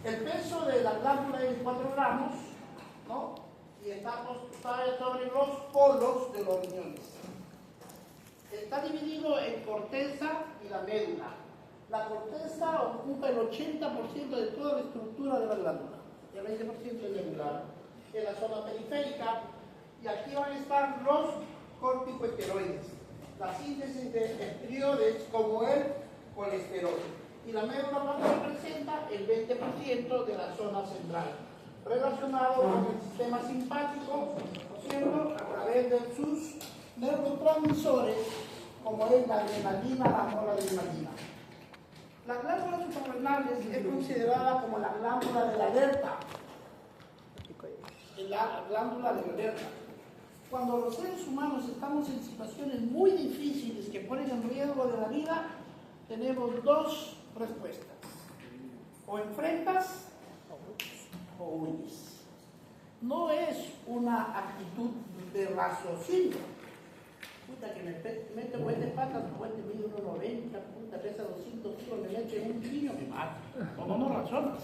El peso de la glándula es 4 gramos, ¿no? Y está sobre los polos de los riñones. Está dividido en corteza y la médula. La corteza ocupa el 80% de toda la estructura de la glándula, y el 20% es medular. En la zona periférica, y aquí van a estar los corticosteroides, la síntesis de esteroides como el colesterol. Y la médula representa el 20% de la zona central, relacionado con el sistema simpático, ¿no es cierto?, a través de sus neurotransmisores, como es la adrenalina, la noradrenalina. La glándula suprarrenales es considerada como la glándula de la alerta. La glándula de la alerta. Cuando los seres humanos estamos en situaciones muy difíciles que ponen en riesgo de la vida, tenemos dos respuestas: o enfrentas o huyes. No es una actitud de raciocinio. Puta, que me mete buen de patas, buen de mide 1,90, puta, pesa 200 kilos, me mete un niño, me mata. No razonas.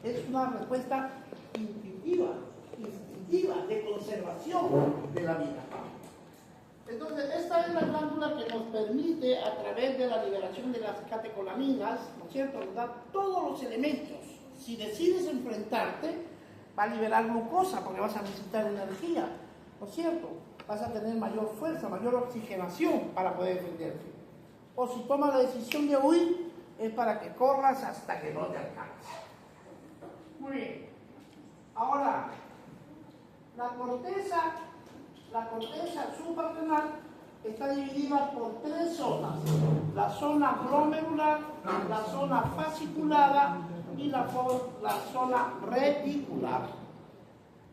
Es una respuesta instintiva, de conservación de la vida. Entonces, esta es la glándula que nos permite, a través de la liberación de las catecolaminas, ¿no es cierto?, nos da todos los elementos. Si decides enfrentarte, va a liberar glucosa porque vas a necesitar energía, ¿no es cierto? Vas a tener mayor fuerza, mayor oxigenación para poder defenderte. O si tomas la decisión de huir, es para que corras hasta que no te alcances. Muy bien. Ahora, la corteza suprarrenal está dividida por 3 zonas: la zona glomerular, la zona fasciculada y la zona reticular.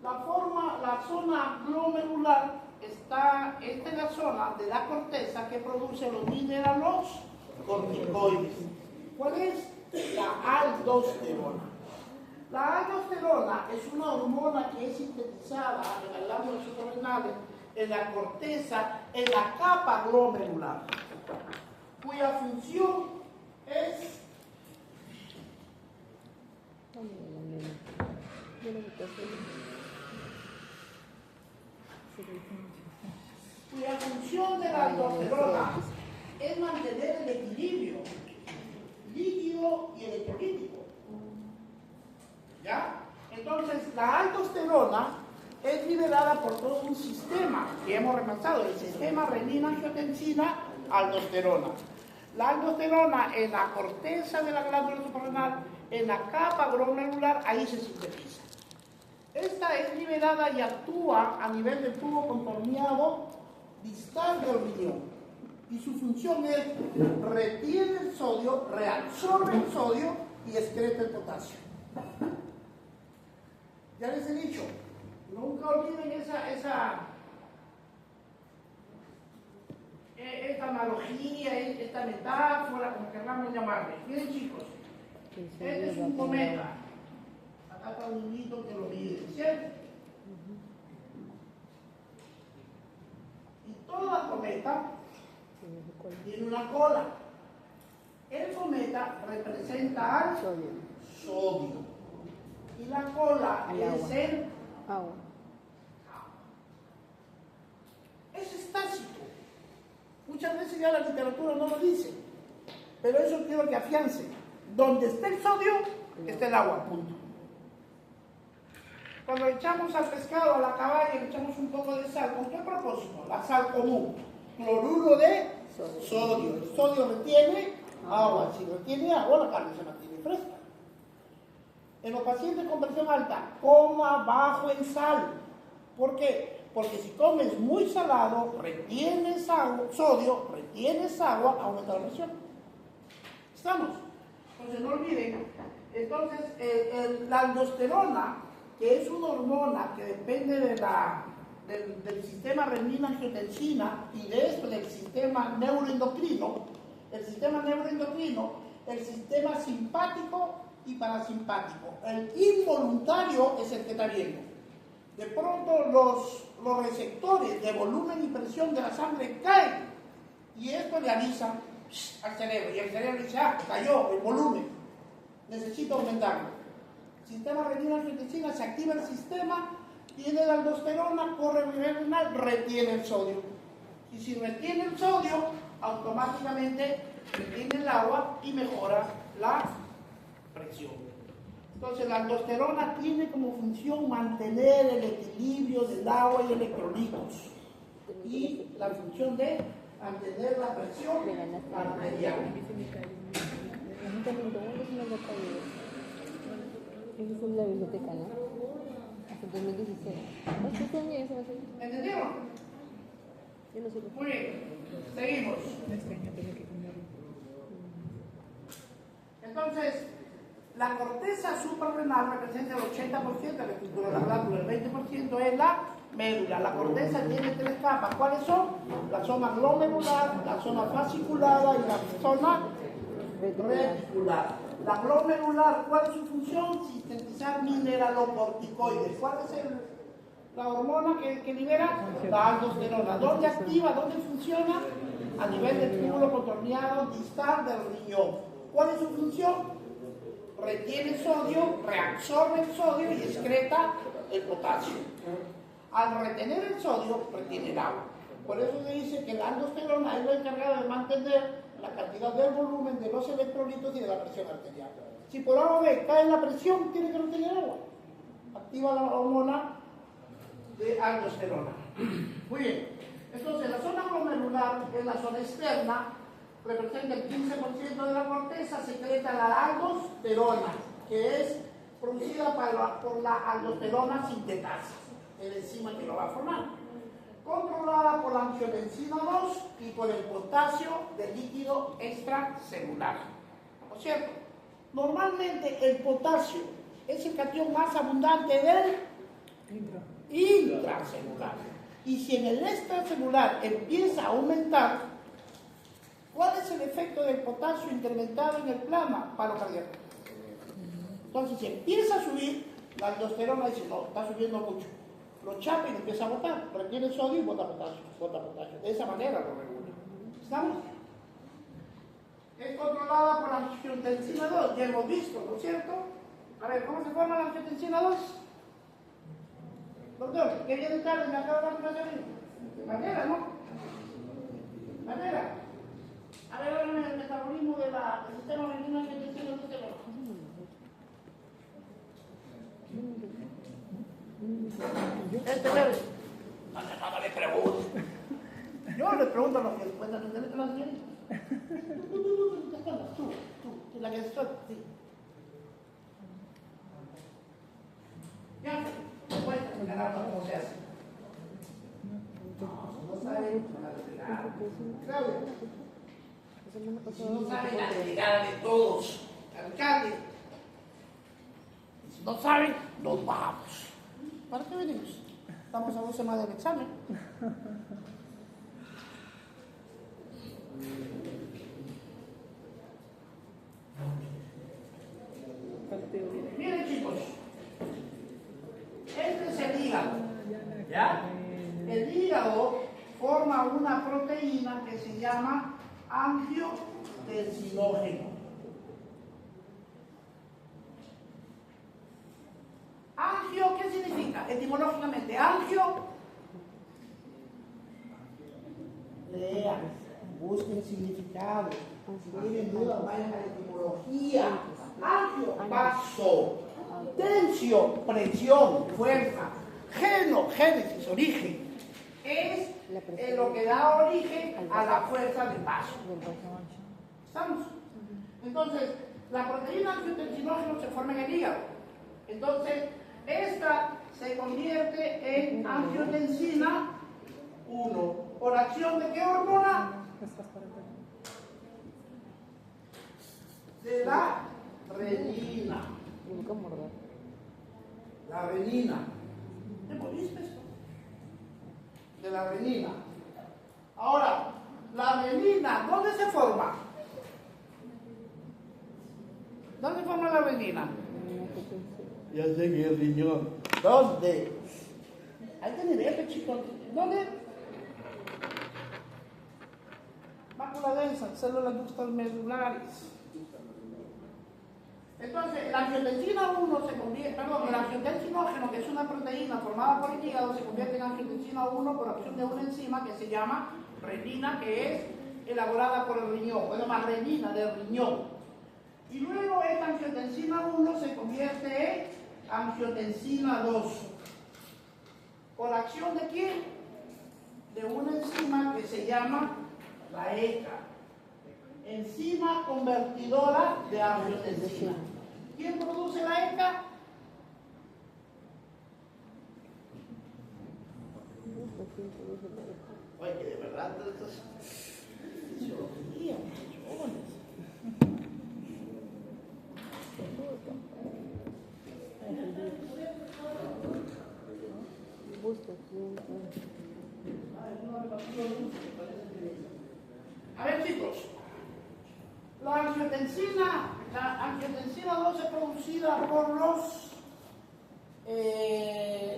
La zona glomerular esta es la zona de la corteza que produce los minerales corticoides. ¿Cuál es? La aldosterona. La aldosterona es una hormona que es sintetizada en las glándulas suprarrenales, en la corteza, en la capa glomerular, cuya función es cuya función de la aldosterona es mantener el equilibrio líquido y electrolítico. ¿Ya? Entonces, la aldosterona es liberada por todo un sistema que hemos repasado, el sistema renina-angiotensina-aldosterona. La aldosterona en la corteza de la glándula suprarrenal, en la capa glomerular, ahí se sintetiza. Esta es liberada y actúa a nivel del tubo contorneado distal del riñón. Y su función es retiene el sodio, reabsorbe el sodio y excreta el potasio. Ya les he dicho, nunca olviden esta analogía, esta metáfora, como queramos llamarle. Miren, chicos, este es un cometa. Acá está un niñito que lo mide, ¿cierto? Y toda cometa tiene una cola. El cometa representa al sodio. Y la cola es el agua. Es estático. Muchas veces ya la literatura no lo dice, pero eso quiero que afiance. Donde está el sodio, está el agua, punto. Cuando echamos al pescado, a la caballa, le echamos un poco de sal, ¿con qué propósito? La sal común, cloruro de sodio. El sodio retiene agua. Si retiene agua, la carne se mantiene fresca. En los pacientes con presión alta, coma bajo en sal. ¿Por qué? Porque si comes muy salado, retienes sodio, retienes agua, aumenta la presión. ¿Estamos? Entonces, no olviden. Entonces, la aldosterona, que es una hormona que depende del sistema renina-angiotensina y de esto del sistema neuroendocrino, el sistema simpático y parasimpático. El involuntario es el que está viendo. De pronto los receptores de volumen y presión de la sangre caen y esto le avisa al cerebro y el cerebro dice: cayó el volumen, necesito aumentarlo. sistema renina-angiotensina, se activa el sistema, tiene la aldosterona, corre a nivel renal, retiene el sodio. Y si retiene el sodio, automáticamente retiene el agua y mejora la presión. Entonces la aldosterona tiene como función mantener el equilibrio del agua y electrolitos y la función de mantener la presión arterial. Esa es la biblioteca, ¿no? Hasta 2016. ¿Este año ya se va a hacer? ¿Entendieron? Yo no sé. Muy bien, seguimos. Entonces, la corteza suprarrenal representa el 80% de la estructura de la glándula, el 20% es la médula. La corteza tiene tres capas. ¿Cuáles son? La zona glomerular, la zona fasciculada y la zona reticular. La glomerular, ¿cuál es su función? Sintetizar mineralocorticoides. ¿Cuál es la hormona que libera? La aldosterona. ¿Dónde activa? ¿Dónde funciona? A nivel del túbulo contorneado distal del riñón. ¿Cuál es su función? Retiene sodio, reabsorbe el sodio y excreta el potasio. Al retener el sodio, retiene el agua. Por eso se dice que la aldosterona es la encargada de mantener la cantidad del volumen de los electrolitos y de la presión arterial. Si por A o B cae la presión, tiene que retener agua. Activa la hormona de aldosterona. Muy bien. Entonces, la zona glomerular es la zona externa, representa el 15% de la corteza, secreta la aldosterona, que es producida por la aldosterona sintetasa, el enzima que lo va a formar, controlada por la angiotensina 2 y por el potasio del líquido extracelular. ¿No es cierto? Normalmente el potasio es el catión más abundante del intracelular. Y si en el extracelular empieza a aumentar, ¿cuál es el efecto del potasio incrementado en el plasma? Paro cardíaco. Entonces, si empieza a subir, la aldosterona dice, no, está subiendo mucho. Lo chapa y empieza a botar, retiene el sodio y bota potasio, bota potasio. De esa manera lo regula. ¿Estamos? Es controlada por la angiotensina 2, ya hemos visto, ¿no es cierto? A ver, ¿cómo se forma la angiotensina 2? Doctor, ¿qué viene tarde? Me acaba de dar una salida. De manera, ¿no? De manera. A ver, háganme el metabolismo del sistema renino que tiene el sistema. Debe. No le pregunto. Yo le pregunto a los que cuentan en la señorita. Tú, la que estoy, sí. Ya, cuéntame, caramba, cómo se hace. No saben la Claudia. Si no saben la delegada de todos, alcalde. Si no saben, nos vamos. ¿Para qué venimos? Estamos a 2 semanas del examen. Miren, chicos, este es el hígado. ¿Ya? El hígado forma una proteína que se llama angiotensinógeno. Angio, ¿qué significa? Etimológicamente, angio. Lean, busquen significado. Si tienen dudas, vayan a la etimología. Angio, vaso. Tensio, presión, fuerza. Geno, génesis, origen. Es lo que da origen a la fuerza del vaso. ¿Estamos? Entonces, la proteína angiotensinógeno se forma en el hígado. Entonces, esta se convierte en angiotensina 1. ¿Por acción de qué hormona? De la renina. La renina. ¿Hemos visto esto? De la renina. Ahora, la renina, ¿dónde se forma? ¿Dónde forma la renina? Ya sé que el riñón. ¿Dónde? Hay que nivel, chicos. ¿Dónde? Mácula densa, células ductal medulares. Entonces, el angiotensina 1 se convierte, perdón, el angiotensinógeno, que es una proteína formada por el hígado, se convierte en angiotensina 1 por acción de una enzima que se llama renina, que es elaborada por el riñón, bueno, más renina del riñón. Y luego esta angiotensina 1 se convierte en angiotensina 2. ¿Por acción de quién? De una enzima que se llama la ECA, enzima convertidora de angiotensina. ¿Quién produce la ECA? Oye, que de verdad, entonces, a ver, chicos, la angiotensina 2 es producida por los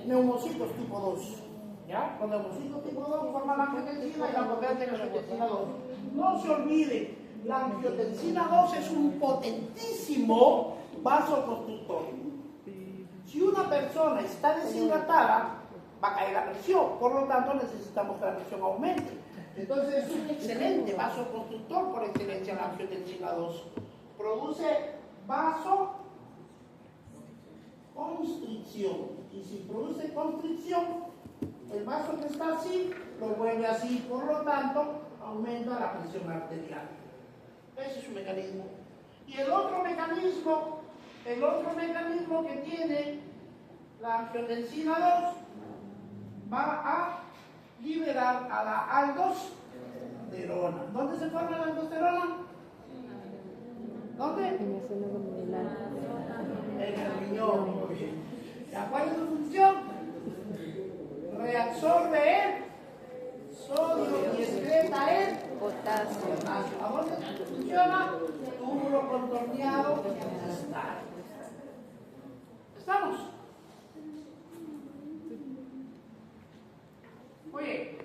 neumocitos tipo 2. ¿Ya? Los neumocitos tipo 2 forman la angiotensina y la convierten en angiotensina 2. No se olviden, la angiotensina 2 es un potentísimo vasoconstrictor. Si una persona está deshidratada, va a caer la presión, por lo tanto necesitamos que la presión aumente. Entonces es un excelente vasoconstrictor por excelencia la angiotensina 2. Produce vasoconstricción. Y si produce constricción, el vaso que está así lo vuelve así, por lo tanto aumenta la presión arterial. Ese es su mecanismo. Y el otro mecanismo que tiene la angiotensina 2 va a liberar a la aldosterona. ¿Dónde se forma la aldosterona? ¿Dónde? En el riñón. ¿Cuál es su función? Reabsorbe el sodio y excreta el potasio. ¿A dónde funciona? Túbulo contorneado distal. ¿Estamos? Muy bien.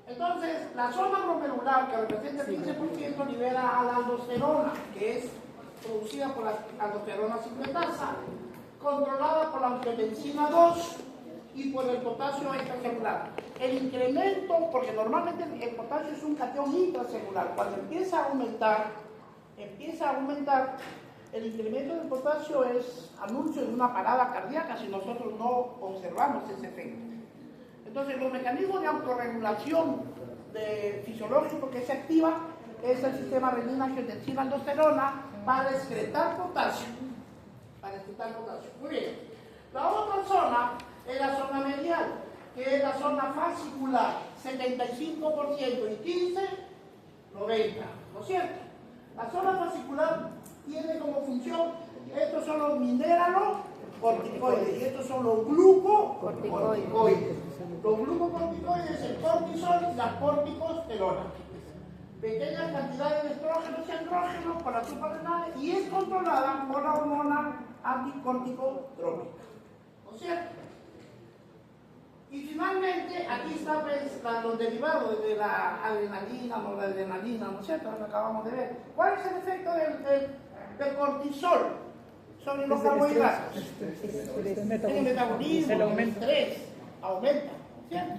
Entonces, la zona glomerular, que representa el 15%, libera a la aldosterona, que es producida por la aldosterona sintetasa, controlada por la angiotensina 2 y por el potasio extracelular. El incremento, porque normalmente el potasio es un catión intracelular, cuando empieza a aumentar, el incremento del potasio es anuncio de una parada cardíaca si nosotros no observamos ese efecto. Entonces, los mecanismos de autorregulación fisiológico que se activa es el sistema renina-angiotensina-aldosterona para excretar potasio. Muy bien. La otra zona es la zona medial, que es la zona fascicular, 75% y 15, 90, ¿no es cierto? La zona fascicular tiene como función, estos son los mineralocorticoides y estos son los glucocorticoides. Los glucocorticoides, el cortisol y la corticosterona. Pequeñas cantidades de estrógenos y andrógenos por las suprarrenales y es controlada por la hormona anticorticotrópica. ¿No es cierto? Y finalmente, aquí están los derivados de la adrenalina, noradrenalina, ¿no es cierto? Lo que acabamos de ver. ¿Cuál es el efecto del cortisol sobre los carbohidratos? El metabolismo, el estrés, aumenta, ¿cierto?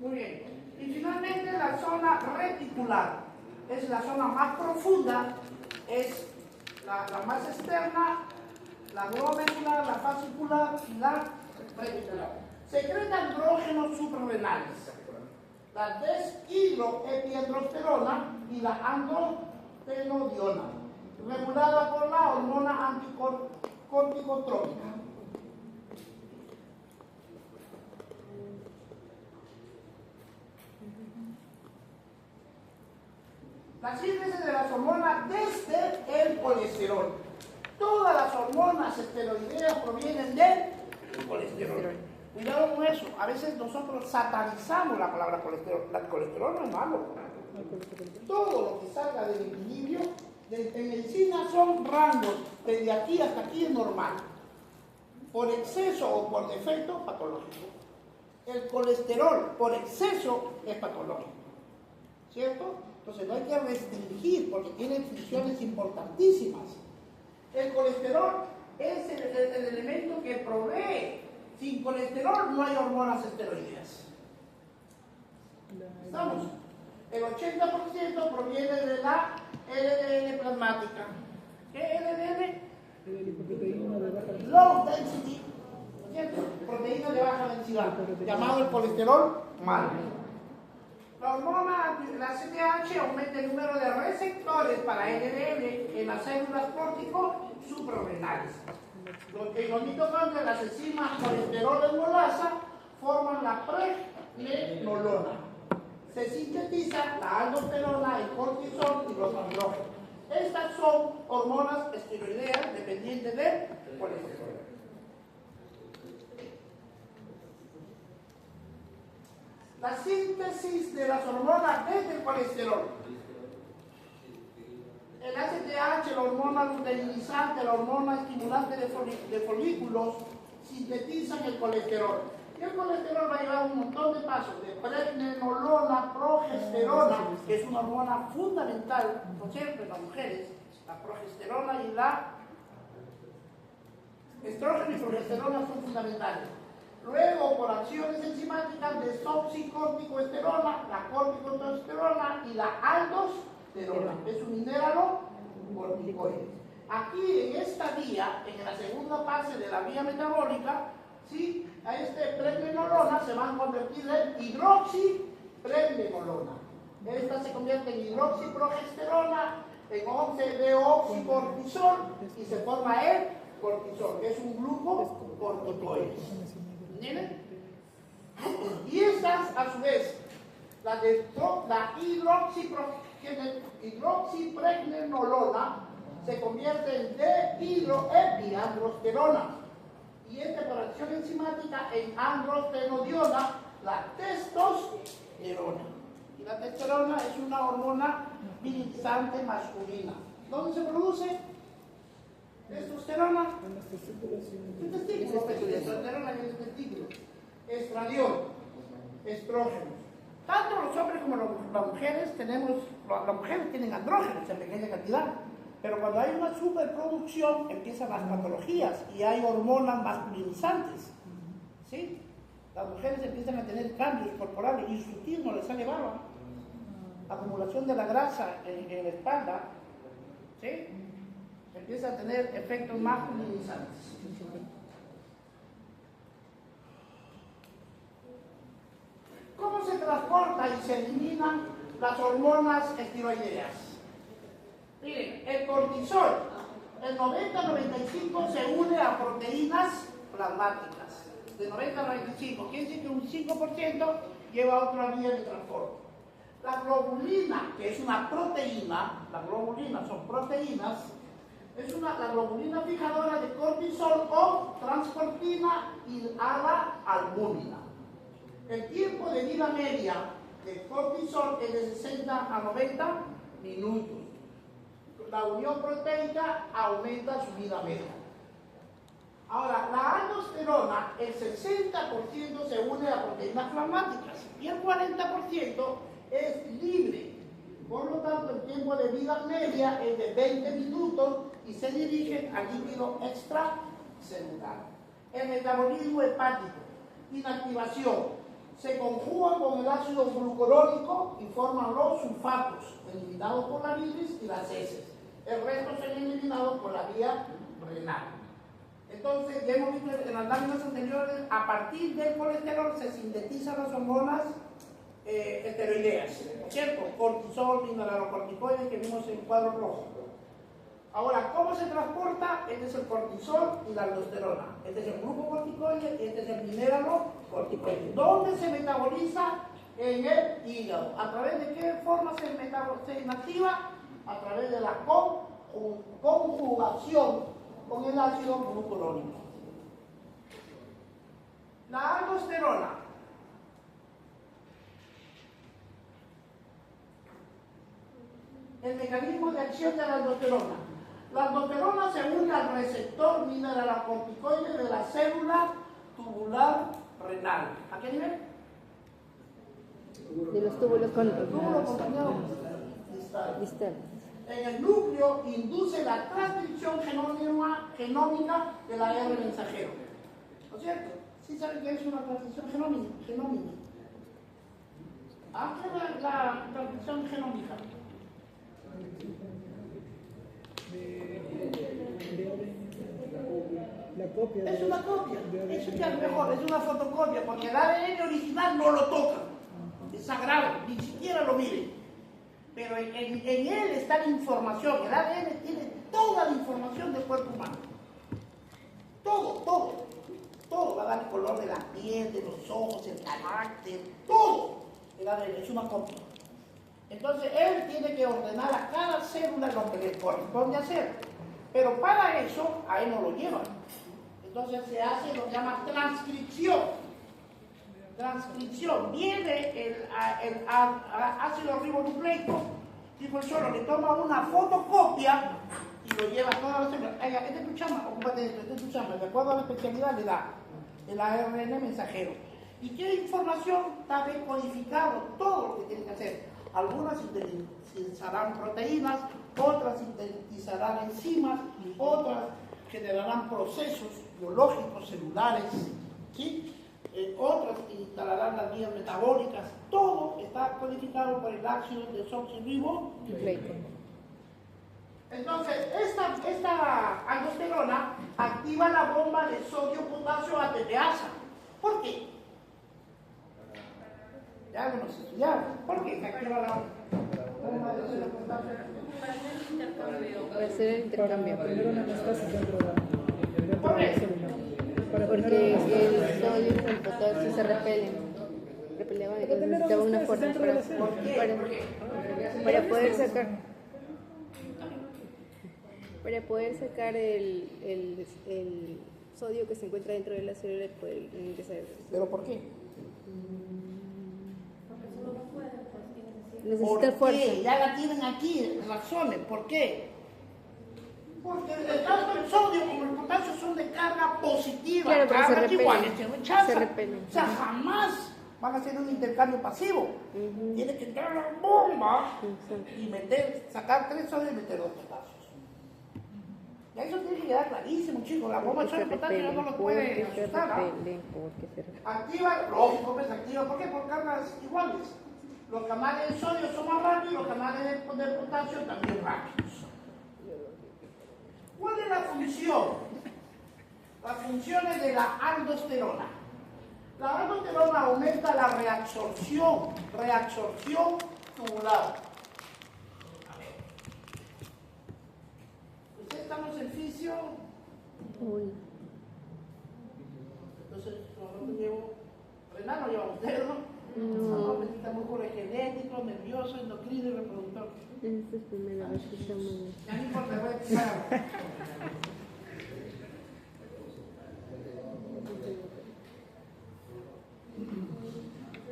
Muy bien. Y finalmente la zona reticular, es la zona más profunda, es la más externa, la glomerular, la fascicular y la reticular. Secreta andrógenos suprarrenales, la deshidroepiandrosterona y la androstenodiona, regulada por la hormona anticorticotrópica. La síntesis de las hormonas desde el colesterol. Todas las hormonas esteroideas provienen del colesterol. Cuidado con eso. A veces nosotros satanizamos la palabra colesterol. El colesterol no es malo. Todo lo que salga del equilibrio, en medicina son rangos. Desde aquí hasta aquí es normal. Por exceso o por defecto, patológico. El colesterol por exceso es patológico. ¿Cierto? Entonces no hay que restringir porque tiene funciones importantísimas. El colesterol es el elemento que provee. Sin colesterol no hay hormonas esteroideas. ¿Estamos? El 80% proviene de la LDL plasmática. ¿Qué LDL? Low density, ¿cierto? Proteína de baja densidad, llamado el colesterol malo. La hormona, la CTH, aumenta el número de receptores para LDL en las células córtico-suprarrenales. En los mitocondrios, las enzimas colesterol enolasa forman la pregnenolona. Se sintetiza la aldosterona, el cortisol y los andrógenos. Estas son hormonas esteroideas dependientes del colesterol. La síntesis de las hormonas desde el colesterol. El ACTH, la hormona luteinizante, la hormona estimulante de folículos, sintetizan el colesterol. Y el colesterol va a llevar un montón de pasos, de pregnenolona, progesterona, que es una hormona fundamental, ¿no es cierto?, en las mujeres, la progesterona y la estrógeno y progesterona son fundamentales. Luego, por acciones enzimáticas, desoxicórticoesterona, la corticosterosterona y la aldosterona. Es un mineralocorticoide. Aquí, en esta vía, en la segunda fase de la vía metabólica, ¿sí?, a este pregnenolona se van a convertir en hidroxipregnenolona. Esta se convierte en hidroxiprogesterona, en 11-deoxicortisol y se forma el cortisol, que es un glucocorticoide. ¿Entienden? Y estas, a su vez, la hidroxipregnenolona se convierte en dehidroepiandrosterona. Y esta por acción enzimática en androstenodiona, la testosterona. Y la testosterona es una hormona virilizante masculina. ¿Dónde se produce? Testosterona. En los testículos. Testosterona en el testículo. Estradiol. Estrógenos. Tanto los hombres como las mujeres las mujeres tienen andrógenos en pequeña cantidad. Pero cuando hay una superproducción, empiezan las patologías y hay hormonas masculinizantes. ¿Sí? Las mujeres empiezan a tener cambios corporales y su no les sale barba. Acumulación de la grasa en la espalda. ¿Sí? Empieza a tener efectos masculinizantes. ¿Cómo se transporta y se eliminan las hormonas esteroideas? Miren, el cortisol, el 90-95 se une a proteínas plasmáticas. De 90-95, quiere decir que un 5% lleva a otra vía de transporte. La globulina, que es una proteína, las globulinas son proteínas, es la globulina fijadora de cortisol o transportina y a la albúmina. El tiempo de vida media del cortisol es de 60 a 90 minutos. La unión proteica aumenta su vida media. Ahora, la aldosterona, el 60% se une a proteínas plasmáticas y el 40% es libre. Por lo tanto, el tiempo de vida media es de 20 minutos y se dirige al líquido extracelular. El metabolismo hepático, inactivación, se conjugan con el ácido glucurónico y forman los sulfatos, eliminados por la bilis y las heces. El resto se han eliminado por la vía renal. Entonces, ya hemos visto en las láminas anteriores, a partir del colesterol se sintetizan las hormonas esteroideas, ¿cierto? Cortisol, mineralocorticoides que vimos en el cuadro rojo. Ahora, ¿cómo se transporta? Este es el cortisol y la aldosterona. Este es el glucocorticoide y este es el mineralocorticoide. ¿Dónde se metaboliza? En el hígado. ¿A través de qué forma se inactiva? A través de la conjugación con el ácido glucurónico. La aldosterona. El mecanismo de acción de la aldosterona. La aldosterona se une al receptor mineralocorticoide de la célula tubular renal. ¿A qué nivel? De los túbulos con túbulo acompañado distal. en el núcleo induce la transcripción genómica de la R mensajero. ¿No es cierto? ¿Sí saben qué es una transcripción genómica? ¿Ah, qué es la transcripción genómica? La copia. Es una copia, eso ya es mejor, es una fotocopia, porque el ADN original no lo toca, es sagrado, ni siquiera lo miren. Pero en él está la información, el ADN tiene toda la información del cuerpo humano. Todo va a dar el color de la piel, de los ojos, el carácter, todo. El ADN es una copia. Entonces él tiene que ordenar a cada célula lo que le corresponde hacer. Pero para eso a él no lo llevan. Entonces se hace lo que se llama transcripción. Transcripción. Viene el ácido ribonucleico, dijo el solo, le toma una fotocopia y lo lleva a todas las células. Este es tu chamba, ocúpate de esto, este es tu chamba. De acuerdo a la especialidad le da el ARN mensajero. ¿Y qué información? Está bien codificado, todo lo que tiene que hacer. Algunas sintetizarán proteínas, otras sintetizarán enzimas, otras generarán procesos biológicos, celulares, ¿sí? Otras instalarán las vías metabólicas. Todo está codificado por el ácido desoxirribonucleico. Entonces, esta aldosterona activa la bomba de sodio-potasio ATPasa. ¿Por qué? Ya lo hemos estudiado. ¿Por qué se activa la bomba de sodio-potasio? Para hacer el intercambio. Primero una metástasis dentro de la célula. Porque el sodio y el potasio se repelen. Repeleban, entonces necesitaba una fuerza para poder sacar. Para poder sacar el sodio que se encuentra dentro de la célula y poder ingresar. ¿Pero por qué? Necesita fuerza. Ya la tienen aquí, razones. ¿Por qué? Porque tanto el sodio como el potasio son de carga positiva, claro, pero cargas iguales, se repelen. O sea, jamás van a hacer un intercambio pasivo. Tiene que entrar la bomba y sacar 3 sodios y meter 2 potasios. Ya eso tiene que quedar clarísimo, chicos. La bomba de sodio y potasio ya no lo puede asustar. Activa, lógico, pues activa. ¿Por qué? Por cargas iguales. Los canales de sodio son más rápidos, los canales de potasio también rápidos. ¿Cuál es la función? Las funciones de la aldosterona. La aldosterona aumenta la reabsorción tubular. A ver. ¿Ustedes estamos en fisio? Uy. Entonces, nosotros llevo, renal no lleva ustedes, ¿no? No. Necesitamos cura genético, nervioso, endocrino y reproductor. Esta es primera vez que estamos. Ya no importa, voy a explicar.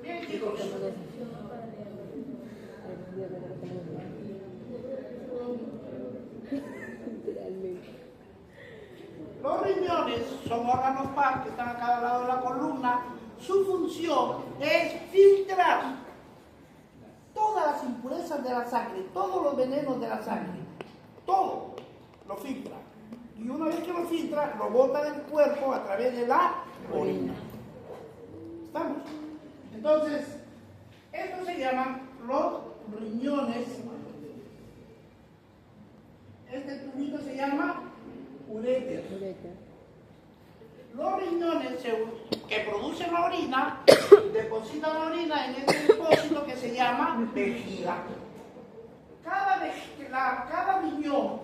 Bien, chicos. Los riñones son órganos par que están a cada lado de la columna. Su función es filtrar todas las impurezas de la sangre, todos los venenos de la sangre, todo lo filtra. Y una vez que lo filtra, lo bota del cuerpo a través de la orina. ¿Estamos? Entonces, estos se llaman los riñones. Este tubito se llama ureter. Los riñones que producen la orina depositan la orina en este depósito que se llama vejiga. Cada riñón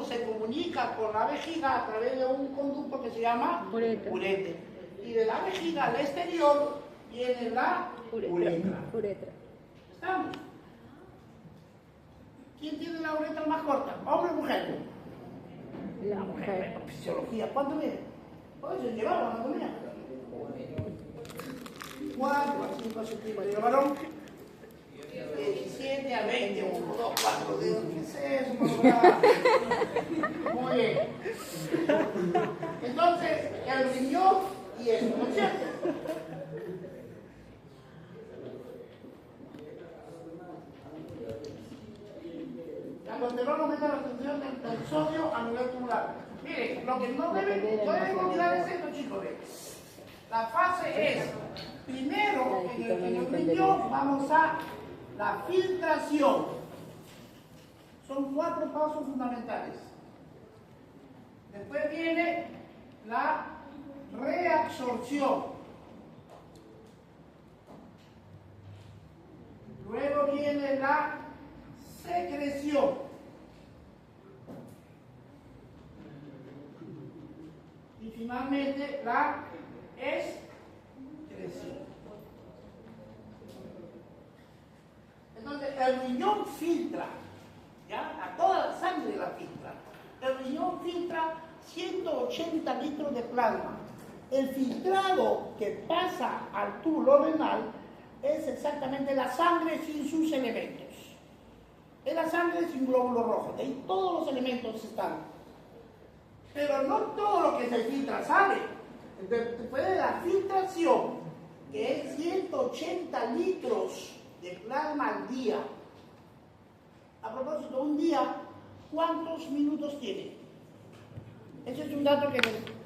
se comunica con la vejiga a través de un conducto que se llama ureter. Y de la vejiga al exterior viene la uretra. ¿Estamos? ¿Quién tiene la uretra más corta? ¿Hombre o mujer? La mujer. Fisiología. ¿Cuánto mide? Pues se llevaba anatomía. 4 a 5 centímetros. ¿El varón? 17 a 20, 1, 2, 4 dedos. ¿Qué es eso? Muy bien. Entonces, el riñón y eso, ¿no es cierto? Miren, lo que no deben olvidar es esto, chicos. La fase es, primero, en el riñón vamos a la filtración. Son 4 pasos fundamentales. Después viene la reabsorción. Luego viene la secreción. Y finalmente la excreción. Entonces, el riñón filtra, ¿ya? A toda la sangre la filtra. El riñón filtra 180 litros de plasma. El filtrado que pasa al túbulo renal es exactamente la sangre sin sus elementos. Es la sangre sin glóbulos rojos. De ahí todos los elementos están. Pero no todo lo que se filtra sale. Después de la filtración, que es 180 litros de plasma al día. A propósito, un día, ¿cuántos minutos tiene? Ese es un dato que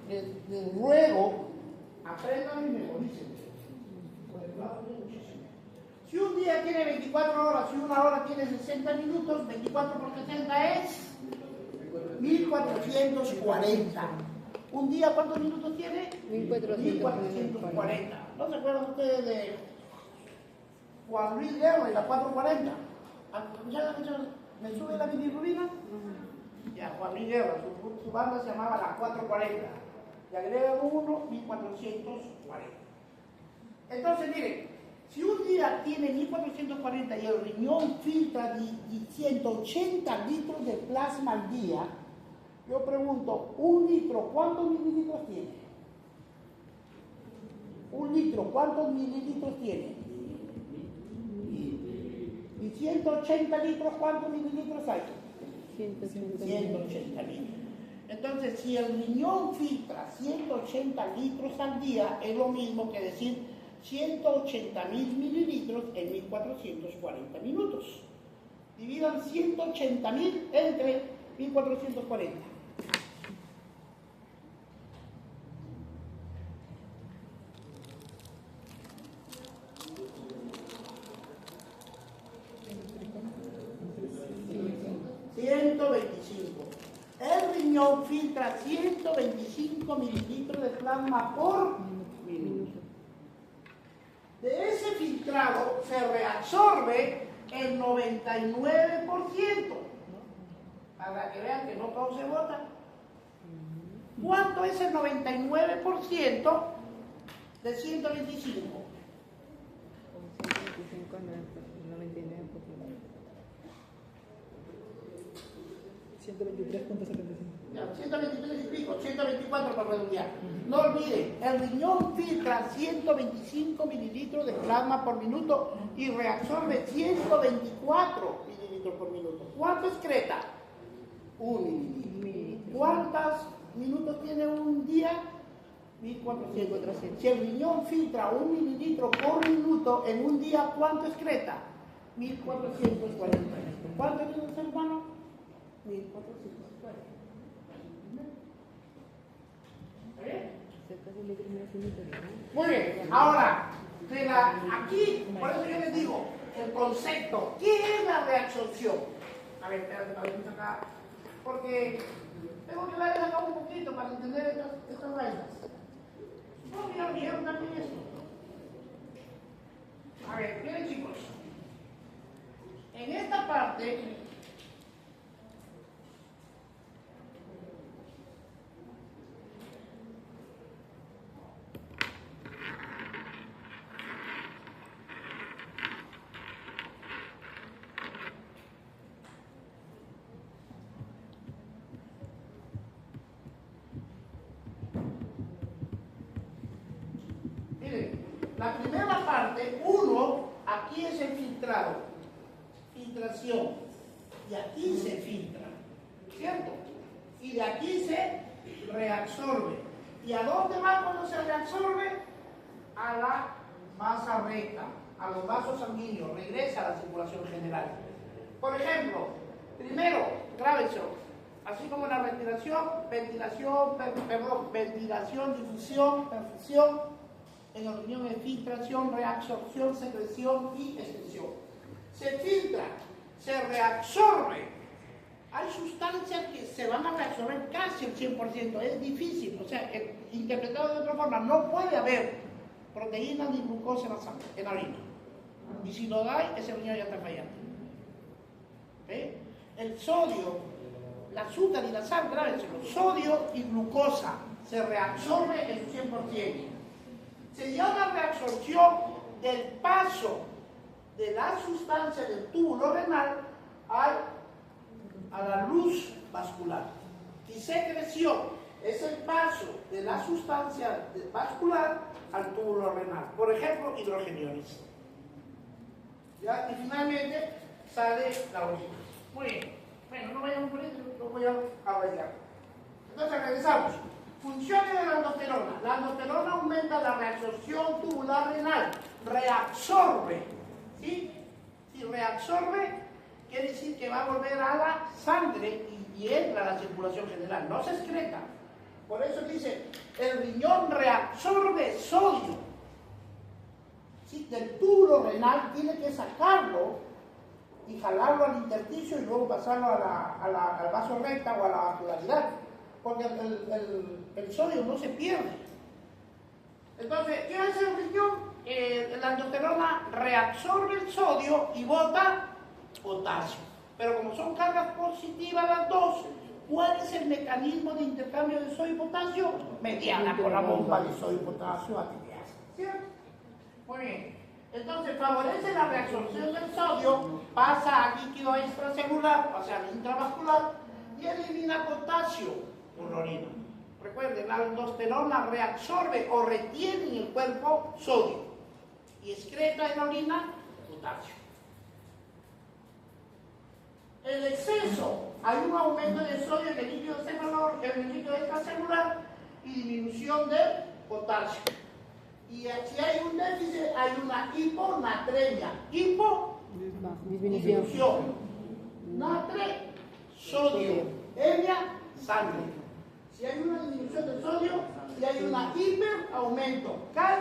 les ruego aprendan y memoricen. Si un día tiene 24 horas y una hora tiene 60 minutos, 24 por 60 es 1440. ¿Un día cuántos minutos tiene? 1440. ¿No se acuerdan ustedes de Juan Luis Guerra y la 440? ¿Me sube la bilirrubina? Ya, Juan Luis Guerra, su banda se llamaba la 440. Le agregan 1440. Entonces, miren, si un día tiene 1440 y el riñón filtra 180 litros de plasma al día, yo pregunto, ¿un litro cuántos mililitros tiene? ¿Un litro cuántos mililitros tiene? ¿Y 180 litros cuántos mililitros hay? 180 litros. Entonces, si el riñón filtra 180 litros al día, es lo mismo que decir 180.000 mililitros en 1440 minutos. Dividan 180.000 entre 1440. El riñón filtra 125 mililitros de plasma por minuto. De ese filtrado se reabsorbe el 99%, para que vean que no todo se bota. ¿Cuánto es el 99% de 125? 123 y pico, 124 para redondear. No olviden, el riñón filtra 125 mililitros de plasma por minuto y reabsorbe 124 mililitros por minuto. ¿Cuánto excreta? 1 mililitro. ¿Cuántos minutos tiene un día? 1400. Si el riñón filtra 1 mililitro por minuto, en un día, ¿cuánto excreta? 1440. ¿Cuánto tiene el ser humano? 1440. Muy bien, ahora, aquí, por eso yo les digo, el concepto, ¿qué es la reabsorción? A ver, espérate, acá, porque tengo que hablar acá un poquito para entender estas vainas. No, mira, vieron también esto. A ver, miren chicos, en esta parte, la primera parte, aquí es el filtrado, filtración, y aquí se filtra, ¿cierto? Y de aquí se reabsorbe. ¿Y a dónde va cuando se reabsorbe? A la masa recta, a los vasos sanguíneos, regresa a la circulación general. Por ejemplo, primero, grábenselo, así como la ventilación, difusión, perfusión, en opinión de filtración, reabsorción, secreción y extensión. Se filtra, se reabsorbe. Hay sustancias que se van a reabsorber casi el 100%, es difícil, o sea, interpretado de otra forma, no puede haber proteína ni glucosa en la sangre, en la orina. Y si lo hay, ese riñón ya está fallando. ¿Ve? El sodio, el azúcar y la sal, grábenselo, sodio y glucosa se reabsorbe el 100%. Se llama reabsorción del paso de la sustancia del túbulo renal a la luz vascular. Y secreción es el paso de la sustancia vascular al túbulo renal. Por ejemplo, hidrogeniones. ¿Ya? Y finalmente sale la orina. Muy bien. Bueno, no vayamos por esto, lo voy a abreviar. Entonces regresamos. Funciones de la aldosterona. La aldosterona aumenta la reabsorción tubular renal. Reabsorbe. ¿Sí? Si reabsorbe, quiere decir que va a volver a la sangre y entra a la circulación general. No se excreta. Por eso dice, el riñón reabsorbe sodio. ¿Sí? Del túbulo renal tiene que sacarlo y jalarlo al intersticio y luego pasarlo al vaso recta o a la vascularidad. Porque el sodio no se pierde. Entonces, ¿qué hace el riñón? La aldosterona reabsorbe el sodio y bota potasio. Pero como son cargas positivas las dos, ¿cuál es el mecanismo de intercambio de sodio y potasio? Mediana por la bomba de sodio y potasio ATPase. ¿Cierto? Muy bien. Entonces favorece la reabsorción del sodio, pasa a líquido extracelular, pasa al intravascular y elimina potasio por la orina. Recuerden, la aldosterona reabsorbe o retiene en el cuerpo sodio y excreta en la orina potasio. El exceso, hay un aumento de sodio en el líquido extracelular y disminución de potasio. Y si hay un déficit, hay una hiponatremia. Disminución. Natre, sodio. Hemia, sangre. Si hay una disminución del sodio, si hay una hiperaumento. Cal,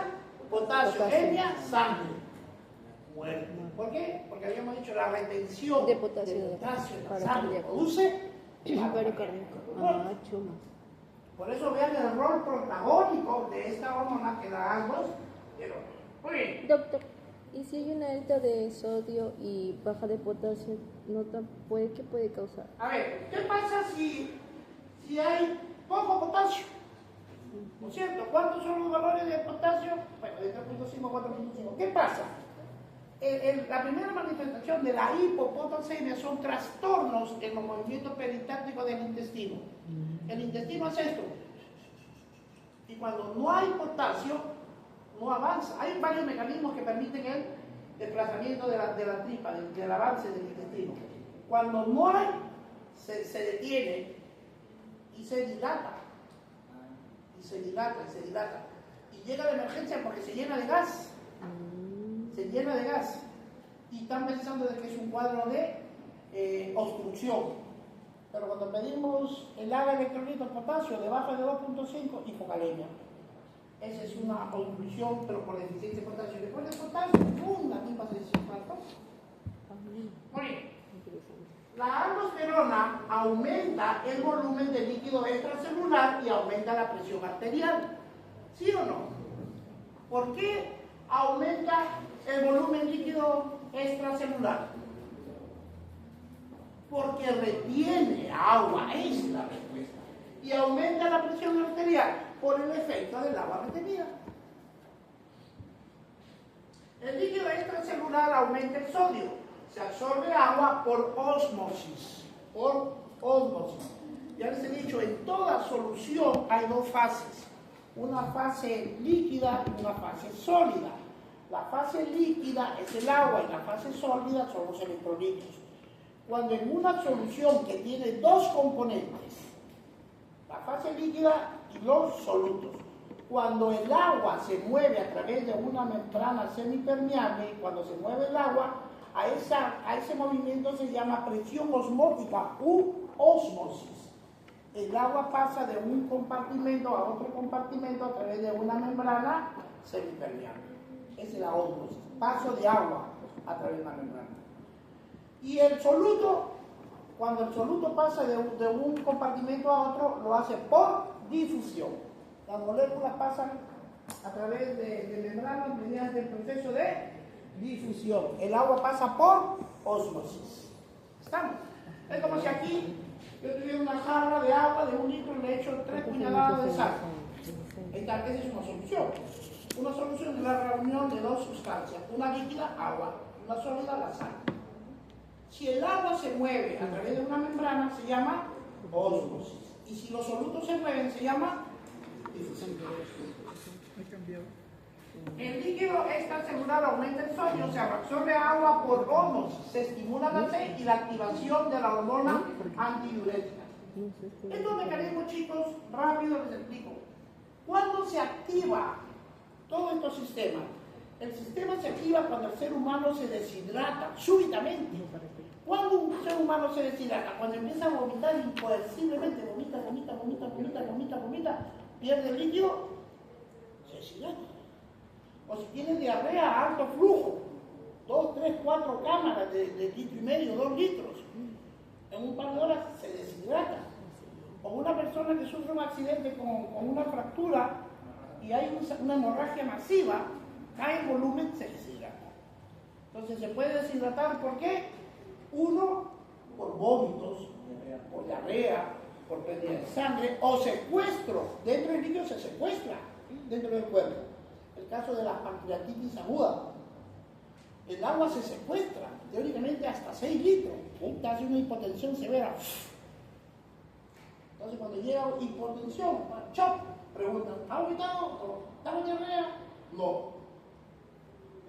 potasio, hemia, sangre. Muerte. ¿Por qué? Porque habíamos dicho la retención de potasio en la para sangre cardíaco. produce Paro cardíaco. Chuma. Por eso vean el rol protagónico de esta hormona que da ambos. Muy bien. Doctor, ¿y si hay una alta de sodio y baja de potasio, qué puede causar? A ver, ¿qué pasa si hay poco potasio? ¿No es cierto? ¿Cuántos son los valores de potasio? Bueno, de 3.5 a 4.5. ¿Qué pasa? La primera manifestación de la hipopotasemia son trastornos en los movimientos peristáticos del intestino. El intestino hace esto. Y cuando no hay potasio, no avanza. Hay varios mecanismos que permiten el desplazamiento de la tripa, del avance del intestino. Cuando no hay, se detiene y se dilata. Y se dilata, y se dilata. Y llega de emergencia porque se llena de gas. Se llena de gas y están pensando de que es un cuadro de obstrucción. Pero cuando pedimos el AGA electrolito potasio debajo de 2.5, hipocalemia. Esa es una obstrucción, pero por deficiencia de potasio. Después del potasio, una tipa se desinfartó. Muy bien. La aldosterona aumenta el volumen de líquido extracelular y aumenta la presión arterial. ¿Sí o no? ¿Por qué aumenta el volumen líquido extracelular? Porque retiene agua, es la respuesta. Y aumenta la presión arterial por el efecto del agua retenida. El líquido extracelular aumenta el sodio. Se absorbe agua por ósmosis. Ya les he dicho, en toda solución hay dos fases. Una fase líquida y una fase sólida. La fase líquida es el agua y la fase sólida son los electrolitos. Cuando en una solución que tiene dos componentes, la fase líquida y los solutos, cuando el agua se mueve a través de una membrana semipermeable, cuando se mueve el agua, a ese movimiento se llama presión osmótica u ósmosis. el agua pasa de un compartimento a otro compartimento a través de una membrana semipermeable. Esa es la ósmosis, paso de agua a través de una membrana. Y el soluto, cuando el soluto pasa de un compartimento a otro, lo hace por difusión. Las moléculas pasan a través de membranas mediante el proceso de difusión. El agua pasa por ósmosis. ¿Estamos? Es como si aquí yo tuviera una jarra de agua de 1 litro y le echo 3 puñaladas de sal. Esa es una solución. Una solución es la reunión de dos sustancias. Una líquida, agua. Una sólida, la sal. Si el agua se mueve a través de una membrana, se llama ósmosis. Y si los solutos se mueven, se llama difusión. El líquido extracelular aumenta el sodio, se absorbe agua por ósmosis, se estimula la sed y la activación de la hormona antidiurética. Estos mecanismos, chicos, rápido les explico. ¿Cuándo se activa todos estos sistemas? El sistema se activa cuando el ser humano se deshidrata súbitamente. ¿Cuándo un ser humano se deshidrata? Cuando empieza a vomitar impoderciblemente, vomita, pierde el líquido, se deshidrata. O si tiene diarrea a alto flujo, 2, 3, 4 cámaras de litro y medio, 2 litros, en un par de horas se deshidrata. O una persona que sufre un accidente con una fractura y hay una hemorragia masiva, cae el volumen, se deshidrata. Entonces se puede deshidratar, ¿por qué? Uno, por vómitos, por diarrea, por pérdida de sangre o secuestro. Dentro del líquido se secuestra, dentro del cuerpo. El caso de la pancreatitis aguda. El agua se secuestra, teóricamente hasta 6 litros. Hace una hipotensión severa. Entonces cuando llega hipotensión, ¡chop! Preguntan, ¿ha vomitado? ¿Está con diarrea? No.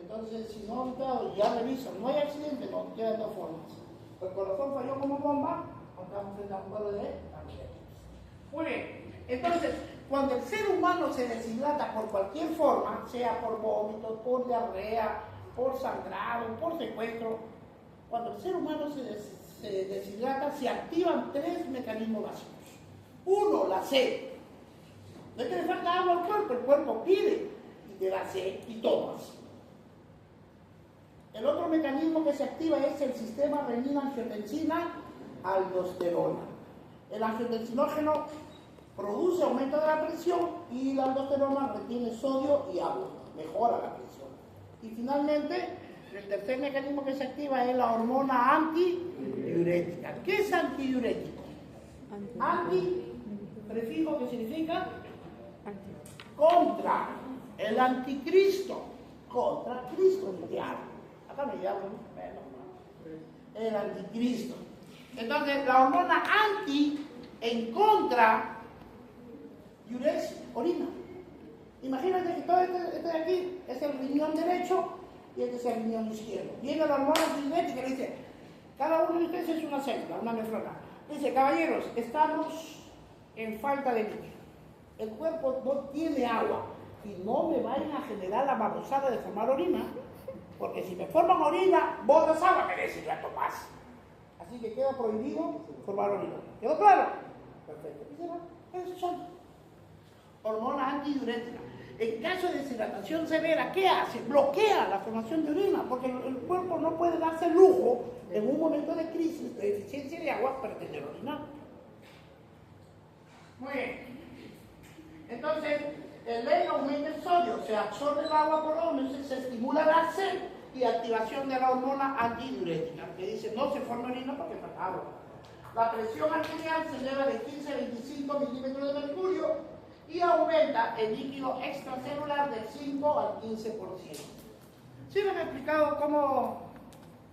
Entonces, si no ha vomitado y ya revisan, no hay accidente, no, quedan 2 formas. El corazón falló como bomba, o estamos frente a un cuadro de pancreatitis. Muy bien, entonces, cuando el ser humano se deshidrata por cualquier forma, sea por vómitos, por diarrea, por sangrado, por secuestro, cuando el ser humano se deshidrata, se activan 3 mecanismos básicos. Uno, la sed. No es que le falta agua al cuerpo, el cuerpo pide y te da sed y tomas. El otro mecanismo que se activa es el sistema renina-angiotensina-aldosterona. El angiotensinógeno produce aumento de la presión y la aldosterona retiene sodio y agua, mejora la presión. Y finalmente, el tercer mecanismo que se activa es la hormona antidiurética. ¿Qué es antidiurético? Anti, prefijo que significa contra, el anticristo, contra Cristo, el diablo. Acá me llamo, el anticristo. Entonces, la hormona anti en contra, diuresis, orina. Imagínate que todo este de aquí es el riñón derecho y este es el riñón izquierdo. Viene la hormona diurética y le dice, cada uno de ustedes es una célula, una nefrona. Dice, caballeros, estamos en falta de líquido. El cuerpo no tiene agua y no me vayan a generar la babosada de formar orina, porque si me forman orina, botas agua, me deshidrato más. Así que queda prohibido formar orina. ¿Quedó claro? Perfecto. Eso son hormona antidiurética. En caso de deshidratación severa, ¿qué hace? Bloquea la formación de orina, porque el cuerpo no puede darse el lujo en un momento de crisis, de deficiencia de agua, para tener orina. Muy bien. Entonces, el ley aumenta el sodio, se absorbe el agua por ósmosis, se estimula la sed y activación de la hormona antidiurética, que dice no se forma orina porque falta agua. La presión arterial se eleva de 15 a 25 milímetros de mercurio y aumenta el líquido extracelular del 5 al 15%. ¿Sí me han explicado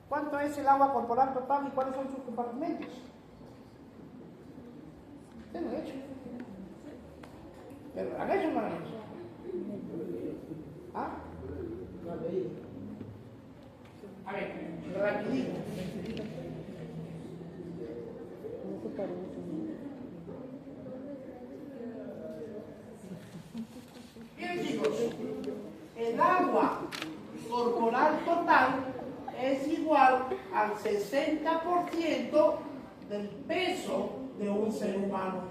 cuánto es el agua corporal total y cuáles son sus compartimentos? ¿Sí lo he hecho? ¿Pero lo han hecho o no lo han hecho? ¿Ah? A ver, rapidito. Bien, chicos, el agua corporal total es igual al 60% del peso de un ser humano.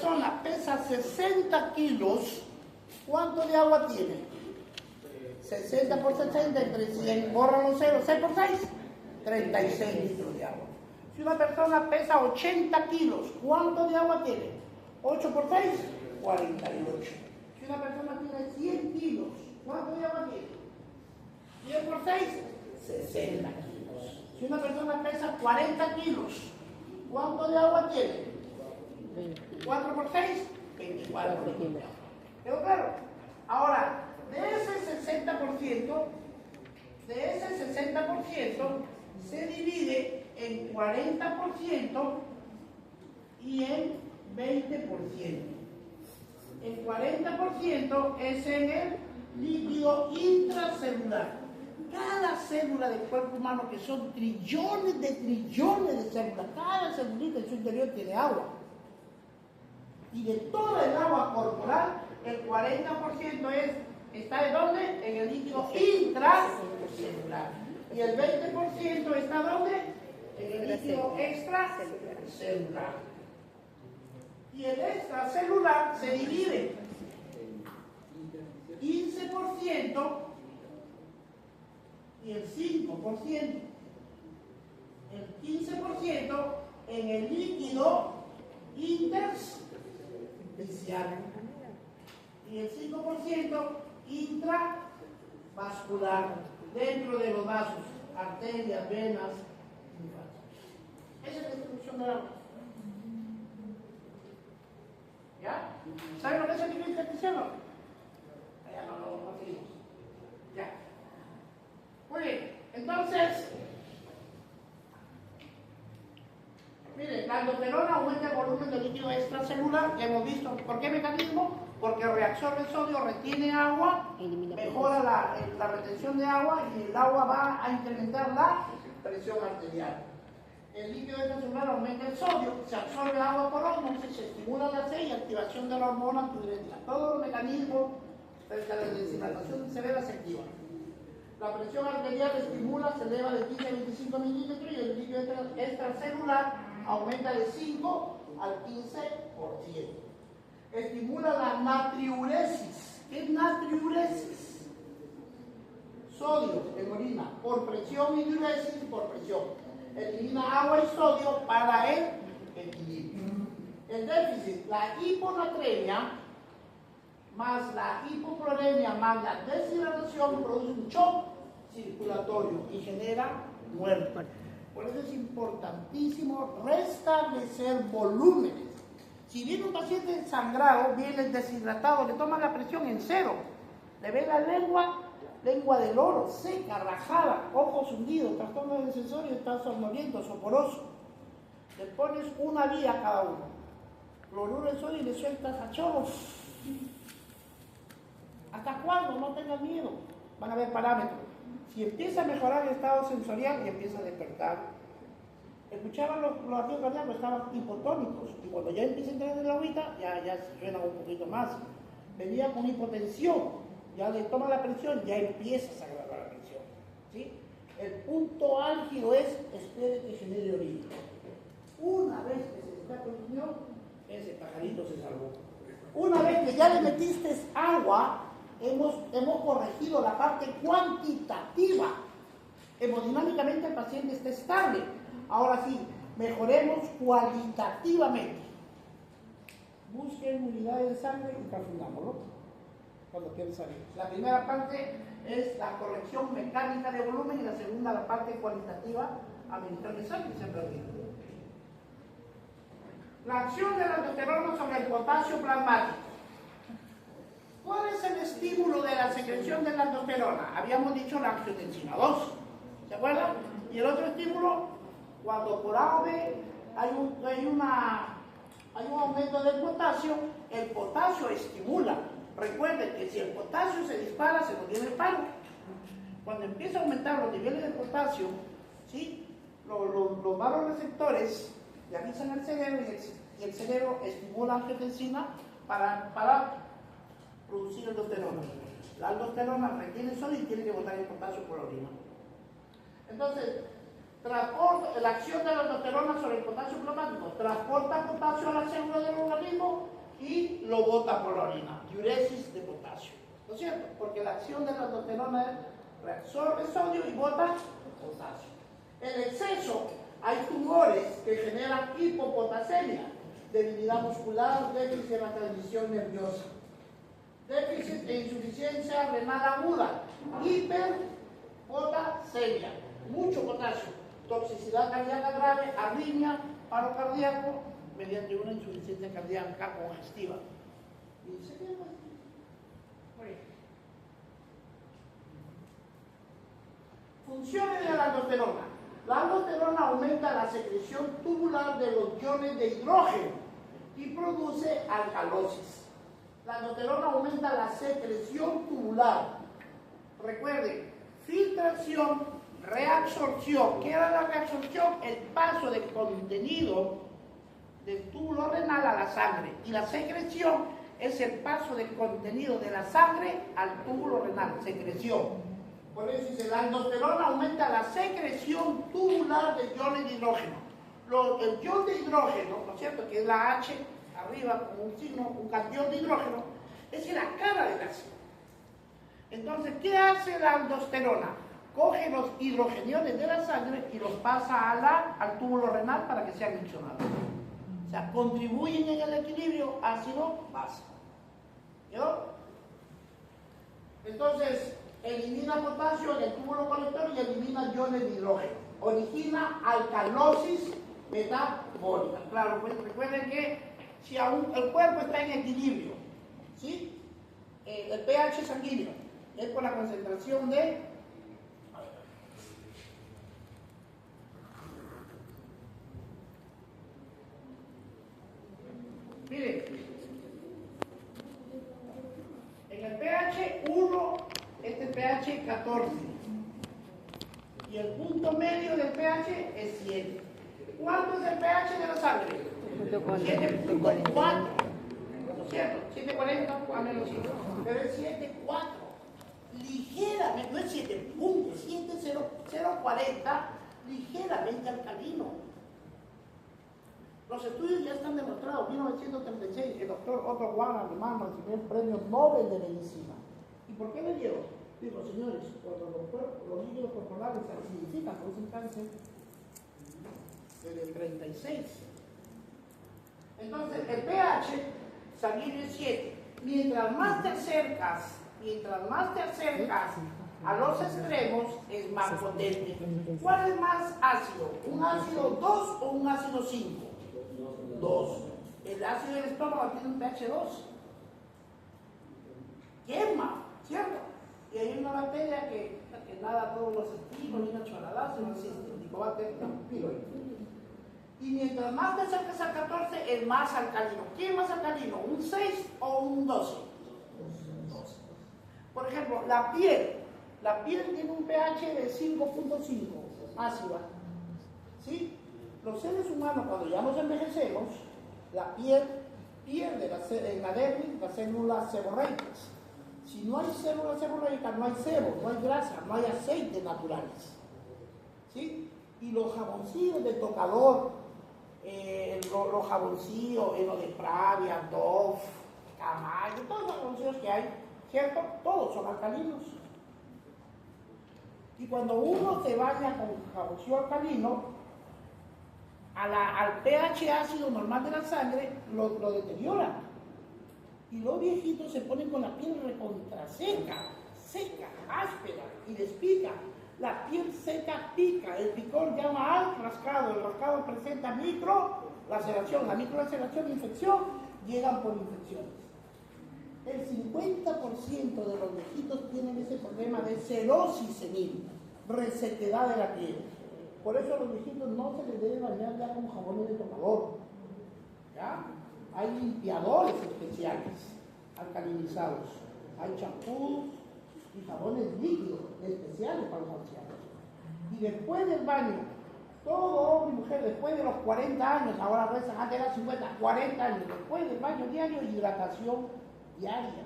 persona pesa 60 kilos, ¿cuánto de agua tiene? 60 por 60 entre 100, borra los ceros, 6 por 6, 36 litros de agua. Si una persona pesa 80 kilos, ¿cuánto de agua tiene? 8 por 6, 48. Si una persona tiene 100 kilos, ¿cuánto de agua tiene? 10 por 6, 60 kilos. Si una persona pesa 40 kilos, ¿cuánto de agua tiene? 4 por 6, 24 kilos. ¿Quedó claro? Ahora, de ese 60%, se divide en 40% y en 20%. El 40% es en el líquido intracelular. Cada célula del cuerpo humano, que son trillones de células, cada celulita en su interior tiene agua. Y de toda el agua corporal, el 40% está ¿en dónde? En el líquido intracelular. Y el 20% está ¿dónde? En el líquido extracelular. Y el extracelular se divide 15% y el 5%. El 15% en el líquido intersticial y el 5% intravascular, dentro de los vasos, arterias, venas, linfáticos. Esa es la distribución del agua. ¿Ya? ¿Saben lo que es el líquido intersticial? Ya no seguimos. Ya. Muy bien, entonces, miren, la aldosterona aumenta el volumen del líquido extracelular, ya hemos visto. ¿Por qué mecanismo? Porque reabsorbe el sodio, retiene agua, mejora la retención de agua y el agua va a incrementar la presión arterial. El líquido extracelular aumenta el sodio, se absorbe agua por ósmosis, se estimula la C y activación de la hormona antidiurética. Todos los mecanismos frente a la deshidratación severa se activan. La presión arterial estimula, se eleva de 15 a 25 milímetros y el líquido extracelular aumenta de 5 al 15%. Estimula la natriuresis. ¿Qué es natriuresis? Sodio en orina por presión y diuresis por presión. Elimina agua y sodio para el equilibrio. El déficit, la hiponatremia más la hipoprolемia más la deshidratación produce un shock circulatorio y genera muerte. Por eso es importantísimo restablecer volúmenes. Si viene un paciente sangrado, viene deshidratado, le toman la presión en 0, le ven la lengua de loro, seca, rajada, ojos hundidos, trastorno del sensorio, está somnoliento, soporoso. Le pones una vía a cada uno, cloruro de sodio y le sueltas a chorros. ¿Hasta cuándo? No tengan miedo. Van a ver parámetros. Si empieza a mejorar el estado sensorial y empieza a despertar, escuchaban los latidos cardíacos, estaban hipotónicos. Y cuando ya empieza a entrar en la agüita, ya suena un poquito más. Venía con hipotensión, ya le toma la presión, ya empieza a grabar la presión. ¿Sí? El punto álgido es espere que genere orina. Una vez que se está con el ese pajarito se salvó. Una vez que ya le metiste agua, hemos corregido la parte cuantitativa. Hemodinámicamente el paciente está estable. Ahora sí, mejoremos cualitativamente. Busquen unidades de sangre y transfundámoslo cuando quieran salir. La primera parte es la corrección mecánica de volumen y la segunda la parte cualitativa, administrar de sangre y siempre bien. La acción de la aldosterona sobre el potasio plasmático. ¿Cuál es el estímulo de la secreción de la aldosterona? Habíamos dicho la angiotensina 2, ¿se acuerdan? Y el otro estímulo, cuando por A o B hay un aumento del potasio, el potasio estimula. Recuerden que si el potasio se dispara, se nos viene el paro. Cuando empieza a aumentar los niveles de potasio, ¿sí? Los vasoreceptores le avisan al cerebro y el cerebro estimula la angiotensina para producir aldosterona. La aldosterona retiene sodio y tiene que botar el potasio por la orina. Entonces, transporta, la acción de la aldosterona sobre el potasio plasmático, transporta potasio a la célula del organismo y lo bota por la orina, diuresis de potasio, ¿no es cierto? Porque la acción de la aldosterona es reabsorbe sodio y bota potasio. En exceso hay tumores que generan hipopotasemia, debilidad muscular, déficit en la transmisión nerviosa, déficit e insuficiencia renal aguda, hiperpotasemia, mucho potasio, toxicidad cardíaca grave, arritmia, paro cardíaco, mediante una insuficiencia cardíaca congestiva. ¿Y se llama? Funciones de la aldosterona. La aldosterona aumenta la secreción tubular de los iones de hidrógeno y produce alcalosis. La aldosterona aumenta la secreción tubular. Recuerden, filtración, reabsorción. ¿Qué era la reabsorción? El paso de contenido del túbulo renal a la sangre. Y la secreción es el paso del contenido de la sangre al túbulo renal, secreción. Por eso dice, la aldosterona aumenta la secreción tubular de iones de hidrógeno. El ion de hidrógeno, ¿no es cierto?, que es la H arriba con un signo, un catión de hidrógeno, es la cara del ácido. Entonces, ¿qué hace la aldosterona? Coge los hidrogeniones de la sangre y los pasa al túbulo renal para que sean miccionados. O sea, contribuyen en el equilibrio ácido-base. ¿Yo? Entonces, elimina potasio en el túbulo colector y elimina iones de hidrógeno. Origina alcalosis metabólica. Claro, pues recuerden que si aún el cuerpo está en equilibrio, ¿sí? El pH sanguíneo es por la concentración de... Miren, en el pH 1, este es pH 14 y el punto medio del pH es 7. ¿Cuánto es el pH de la sangre? 7.4, ¿no es cierto? 740 a menos 5, pero es 7.4, ligeramente, no es 7 puntos, 7.040, ligeramente alcalino. Los estudios ya están demostrados. En 1936, el doctor Otto Hahn, alemán, recibió el premio Nobel de Medicina. ¿Y por qué le dio? Digo, señores, cuando los líquidos corporales se acidifican, producen cáncer, desde el 36. Entonces, el pH sanguíneo es 7. Mientras más te acercas a los extremos, es más potente. ¿Cuál es más ácido? ¿Un ácido 2 o un ácido 5? 2. El ácido del estómago tiene un pH 2. Quema, ¿cierto? Y hay una bacteria que nada todos los estilos, ni una chorada, no existe, Helicobacter pylori. Y mientras más te acercas al 14, es más alcalino. ¿Quién es más alcalino? ¿Un 6 o un 12? 12. Por ejemplo, la piel tiene un pH de 5.5, ácida. ¿Sí? Los seres humanos, cuando ya nos envejecemos, la piel pierde en la dermis las células seborreicas. Si no hay células seborreicas, no hay sebo, no hay grasa, no hay aceites naturales. ¿Sí? Y los jaboncillos de tocador, los jaboncillos, de Pravia, Dove, Camallo, todos los jaboncillos que hay, ¿cierto? Todos son alcalinos. Y cuando uno se baña con jaboncillo alcalino, al pH ácido normal de la sangre lo deteriora. Y los viejitos se ponen con la piel recontra seca, áspera, y les pica. La piel seca pica, el picor llama al rascado, el rascado presenta microlaceración, la microlaceración e infección llegan por infecciones. El 50% de los viejitos tienen ese problema de cerosis senil, resequedad de la piel. Por eso a los viejitos no se les debe bañar ya con jabones de tocador. ¿Ya? Hay limpiadores especiales, alcalinizados. Hay champús y jabones líquidos especiales para los ancianos. Y después del baño, todo hombre y mujer, después de los 40 años, ahora rezan, antes era 50, 40 años, después del baño diario, hidratación diaria.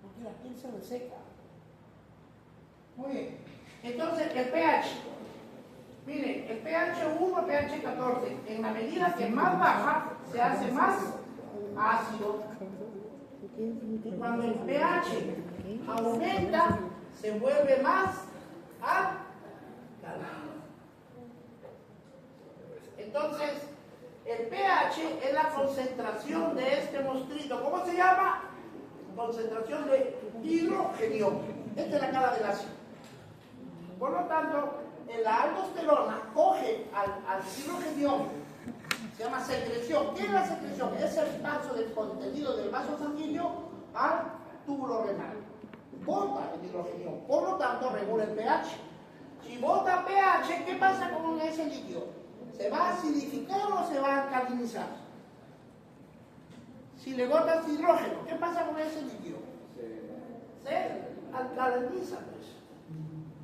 Porque la piel se reseca. Muy bien. Entonces, el pH. Miren, el pH 1, pH 14, en la medida que más baja, se hace más ácido. Y cuando el pH aumenta, se vuelve más alcalino. Entonces, el pH es la concentración de este mostrito. ¿Cómo se llama? Concentración de hidrogenión. Esta es la cara del ácido. Por lo tanto, la aldosterona coge al hidrogenión, se llama secreción. ¿Qué es la secreción? Es el paso del contenido del vaso sanguíneo al túbulo renal. Bota el hidrogenión, por lo tanto regula el pH. Si bota pH, ¿qué pasa con ese líquido? ¿Se va a acidificar o se va a alcalinizar? Si le botas hidrógeno, ¿qué pasa con ese líquido? Se alcaliniza, pues.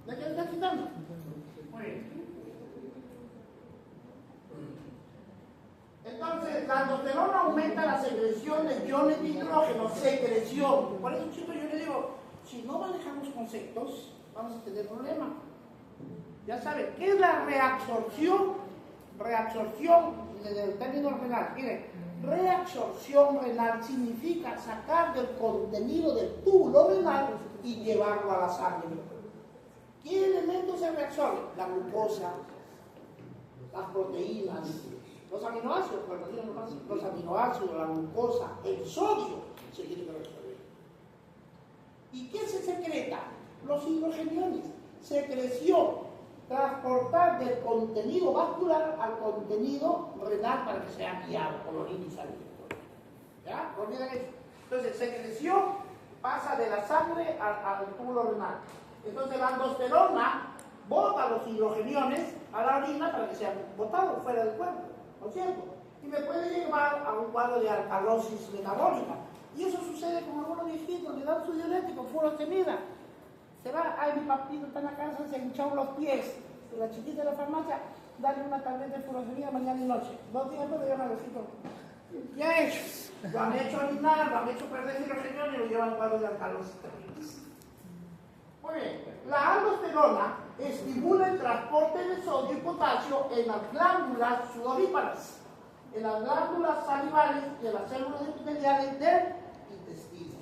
¿De qué está quitando? Muy bien. Entonces, la aldosterona aumenta la secreción de iones de hidrógeno, secreción. Por eso, chicos, yo le digo, si no manejamos conceptos, vamos a tener problemas. Ya saben, ¿qué es la reabsorción? Reabsorción del término renal. Miren, reabsorción renal significa sacar del contenido del túbulo renal y llevarlo a la sangre. ¿Qué elementos se reabsorben? La glucosa, las proteínas, los aminoácidos, los aminoácidos, la glucosa, el sodio se tiene que reabsorber. ¿Y qué se secreta? Los hidrogeniones. Secreción. Transportar del contenido vascular al contenido renal para que sea guiado por los líquidos sanguíneos. ¿Ya? No olviden eso. Entonces, secreción pasa de la sangre al túbulo renal. Entonces, la aldosterona bota los hidrogeniones a la orina para que sean botados fuera del cuerpo, ¿no es cierto? Y me puede llevar a un cuadro de alcalosis metabólica. Y eso sucede con algunos viejitos, le dan su diurético, furosemida. Se va, ay, mi papito está en la casa, se hinchó los pies. Y la chiquita de la farmacia, dale una tableta de furosemida mañana y noche. 2 días después le llaman a los hijos. Ya hechos. Lo han hecho orinar, lo han hecho perder hidrogenio y lo llevan a un cuadro de alcalosis. Muy bien. La aldosterona estimula el transporte de sodio y potasio en las glándulas sudoríparas, en las glándulas salivales y en las células epiteliales del intestino.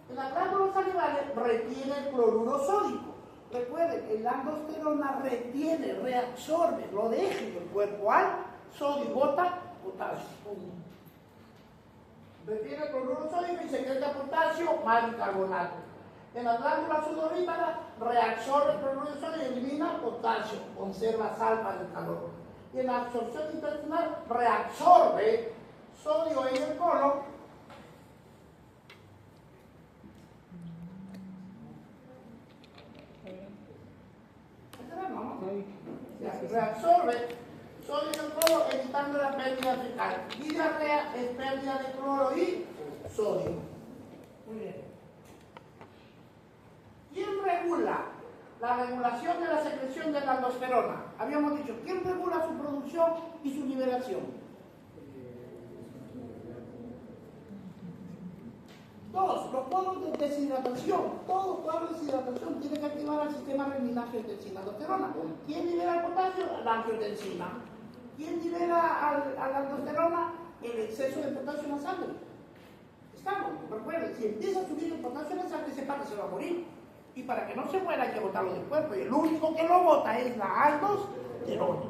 En las glándulas salivales retiene el cloruro sódico. Recuerden, la aldosterona retiene, reabsorbe, lo deja en el cuerpo al sodio y bota potasio. Retiene el cloruro sódico y secreta potasio más bicarbonato. En las glándulas sudoríparas reabsorbe el cloruro de sodio y elimina potasio, conserva sal para el calor. Y en la absorción intestinal reabsorbe sodio en el colon. Reabsorbe sodio en el colon evitando la pérdida fecal. Diarrea es pérdida de cloro y sodio. Muy bien. ¿Quién regula la regulación de la secreción de la aldosterona? Habíamos dicho, ¿quién regula su producción y su liberación? Dos, los cuadros de deshidratación. Todo cuadro de deshidratación tiene que activar el sistema renina-angiotensina-aldosterona. ¿Quién libera el potasio? La angiotensina. ¿Quién libera a la aldosterona? El exceso de potasio en la sangre. Estamos, recuerden, si empieza a subir el potasio en la sangre, sepa que se va a morir. Y para que no se muera hay que botarlo del cuerpo. Y el único que lo bota es la aldosterona.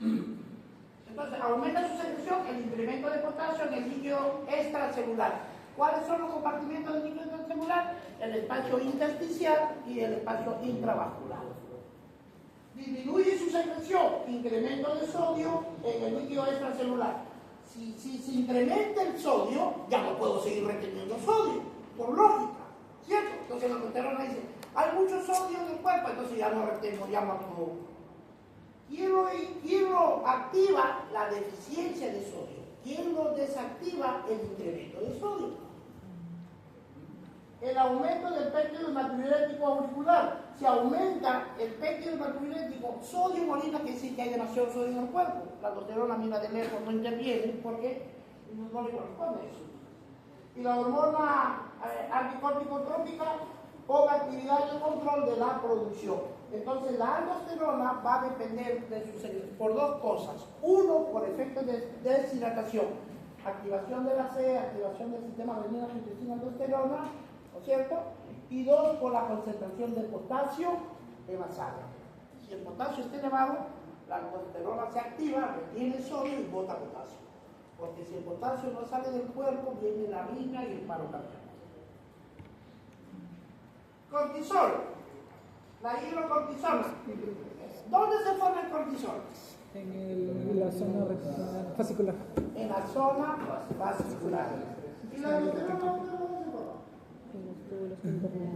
Entonces, aumenta su secreción el incremento de potasio en el líquido extracelular. ¿Cuáles son los compartimentos del líquido extracelular? El espacio intersticial y el espacio intravascular. Disminuye su secreción, incremento de sodio en el líquido extracelular. Si se incrementa el sodio, ya no puedo seguir reteniendo sodio, por lógica, ¿cierto? Entonces la aldosterona dice, hay mucho sodio en el cuerpo, entonces ya no retengo, ya no actúo. ¿Quién lo activa? La deficiencia de sodio. ¿Quién lo desactiva? El incremento de sodio. El aumento del péptido natriurético auricular. Si aumenta el péptido natriurético, sodio en orina, que dice que hay demasiado sodio en el cuerpo. La aldosterona mira de lejos, no interviene porque no le corresponde eso. Y la hormona anticorticotrópica, poca actividad y el control de la producción. Entonces la aldosterona va a depender de por dos cosas. Uno, por efecto de deshidratación, activación de la C, activación del sistema renina-angiotensina aldosterona, ¿no es cierto? Y dos, por la concentración de potasio en la sangre. Si el potasio está elevado, la aldosterona se activa, retiene sodio y bota potasio. Porque si el potasio no sale del cuerpo, viene la arritmia y el paro cardíaco. Cortisol. La hidrocortisona. ¿Dónde se forma el cortisol? En la zona fascicular. En la zona vascular. ¿Y la aldosterona dónde se forma? En los túbulos internos.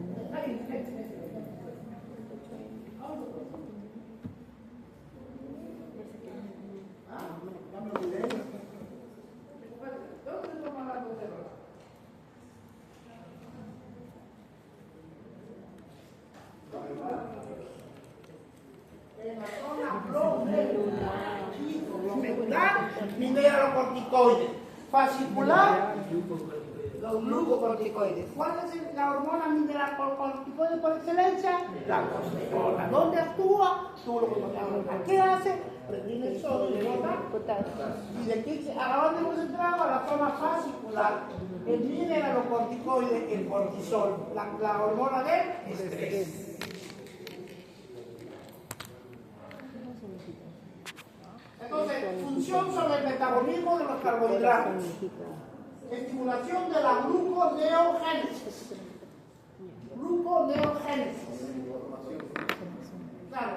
Ya me olvidé. ¿Dónde se forma la aldosterona? En la zona glomerular, mineralocorticoides. Fascicular, los glucocorticoides. ¿Cuál es la hormona mineralocorticoide por excelencia? La aldosterona. ¿Dónde actúa? ¿Qué hace? Previene el sodio y bota Potasio. ¿Y de qué? ¿A dónde hemos entrado? A la zona fascicular. El mineralocorticoide, el cortisol, la hormona del estrés. Entonces, función sobre el metabolismo de los carbohidratos. Estimulación de la gluconeogénesis. Gluconeogénesis. Claro,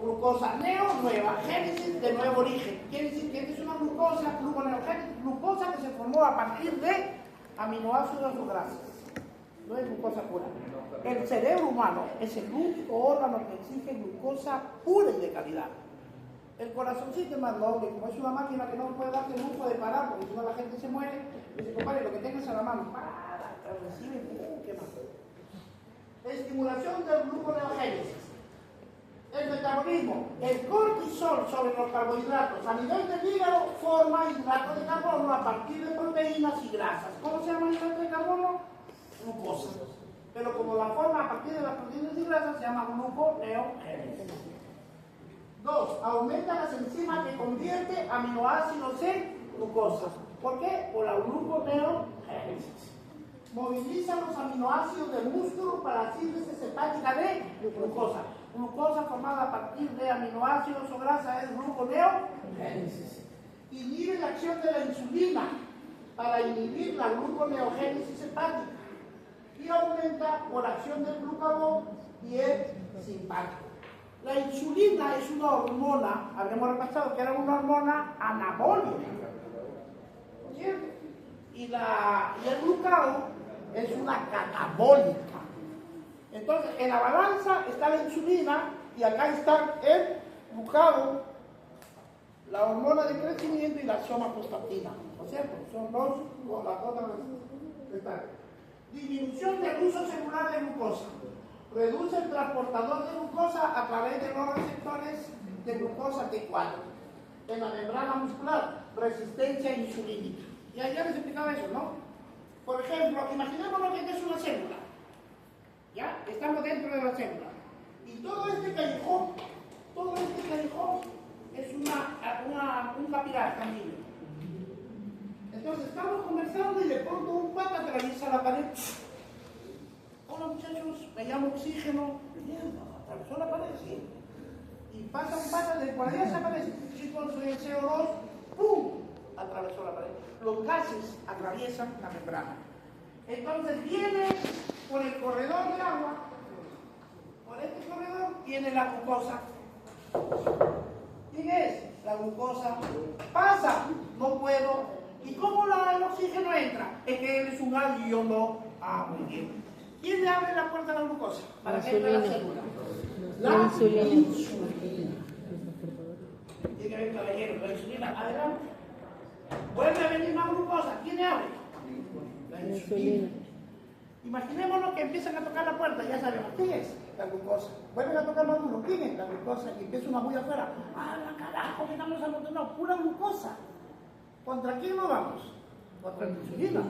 glucosa, neo, nueva, génesis, de nuevo origen. Quiere decir que es una glucosa, gluconeogénesis, glucosa que se formó a partir de aminoácidos o grasas. No es glucosa pura. El cerebro humano es el único órgano que exige glucosa pura y de calidad. El corazoncito es más noble, como es una máquina que no puede darse el lujo de parar, porque si no la gente se muere, dice, compadre, lo que tengas a la mano, para, recibe, ¿qué más? Estimulación del gluconeogénesis. El metabolismo, el cortisol sobre los carbohidratos a nivel del hígado forma hidratos de carbono a partir de proteínas y grasas. ¿Cómo se llama el hidrato de carbono? Glucosa. Pero como la forma a partir de las proteínas y grasas se llama gluconeogénesis. 2. Aumenta las enzimas que convierte aminoácidos en glucosa. ¿Por qué? Por la gluconeogénesis. Moviliza los aminoácidos del músculo para la síntesis hepática de glucosa. Glucosa formada a partir de aminoácidos o grasa es gluconeogénesis. Inhibe la acción de la insulina para inhibir la gluconeogénesis hepática. Y aumenta por acción del glucagón y el simpático. La insulina es una hormona, habremos repasado que era una hormona anabólica, ¿cierto? Y el glucagón es una catabólica. Entonces, en la balanza está la insulina y acá está el glucagón, la hormona de crecimiento y la somacostatina, ¿no es cierto? Son dos con las otras. Disminución del uso celular de glucosa. Reduce el transportador de glucosa a través de los receptores de glucosa T4 en la membrana muscular, resistencia insulínica. Ya les explicaba eso, ¿no? Por ejemplo, imaginémonos que esta es una célula. ¿Ya? Estamos dentro de la célula. Y todo este callejón es un capilar sanguíneo. Entonces estamos conversando y de pronto un pata atraviesa la pared. Hola muchachos, me llamo oxígeno. Atravesó la pared, sí. Y pasa un pata de por allá, se aparece. Chicos, soy el CO2. ¡Pum! Atravesó la pared. Los gases atraviesan la membrana. Entonces viene por el corredor de agua. Por este corredor viene la glucosa. ¿Quién es? La glucosa. Pasa, no puedo. ¿Y cómo el oxígeno entra? Es que él es un gas y yo no. Muy bien. ¿Quién le abre la puerta a la glucosa? Para que entre la célula. La insulina. Tiene que ver, caballero, la insulina. Adelante. Vuelve a venir más glucosa. ¿Quién le abre? La insulina. Imaginémonos que empiezan a tocar la puerta. Ya sabemos quién es. La glucosa. Vuelven a tocar más duro. ¿Quién es? La glucosa. Y empieza una bulla afuera. ¡Ah, la carajo! Que estamos amontonados. Pura glucosa. ¿Contra quién nos vamos? Contra la insulina.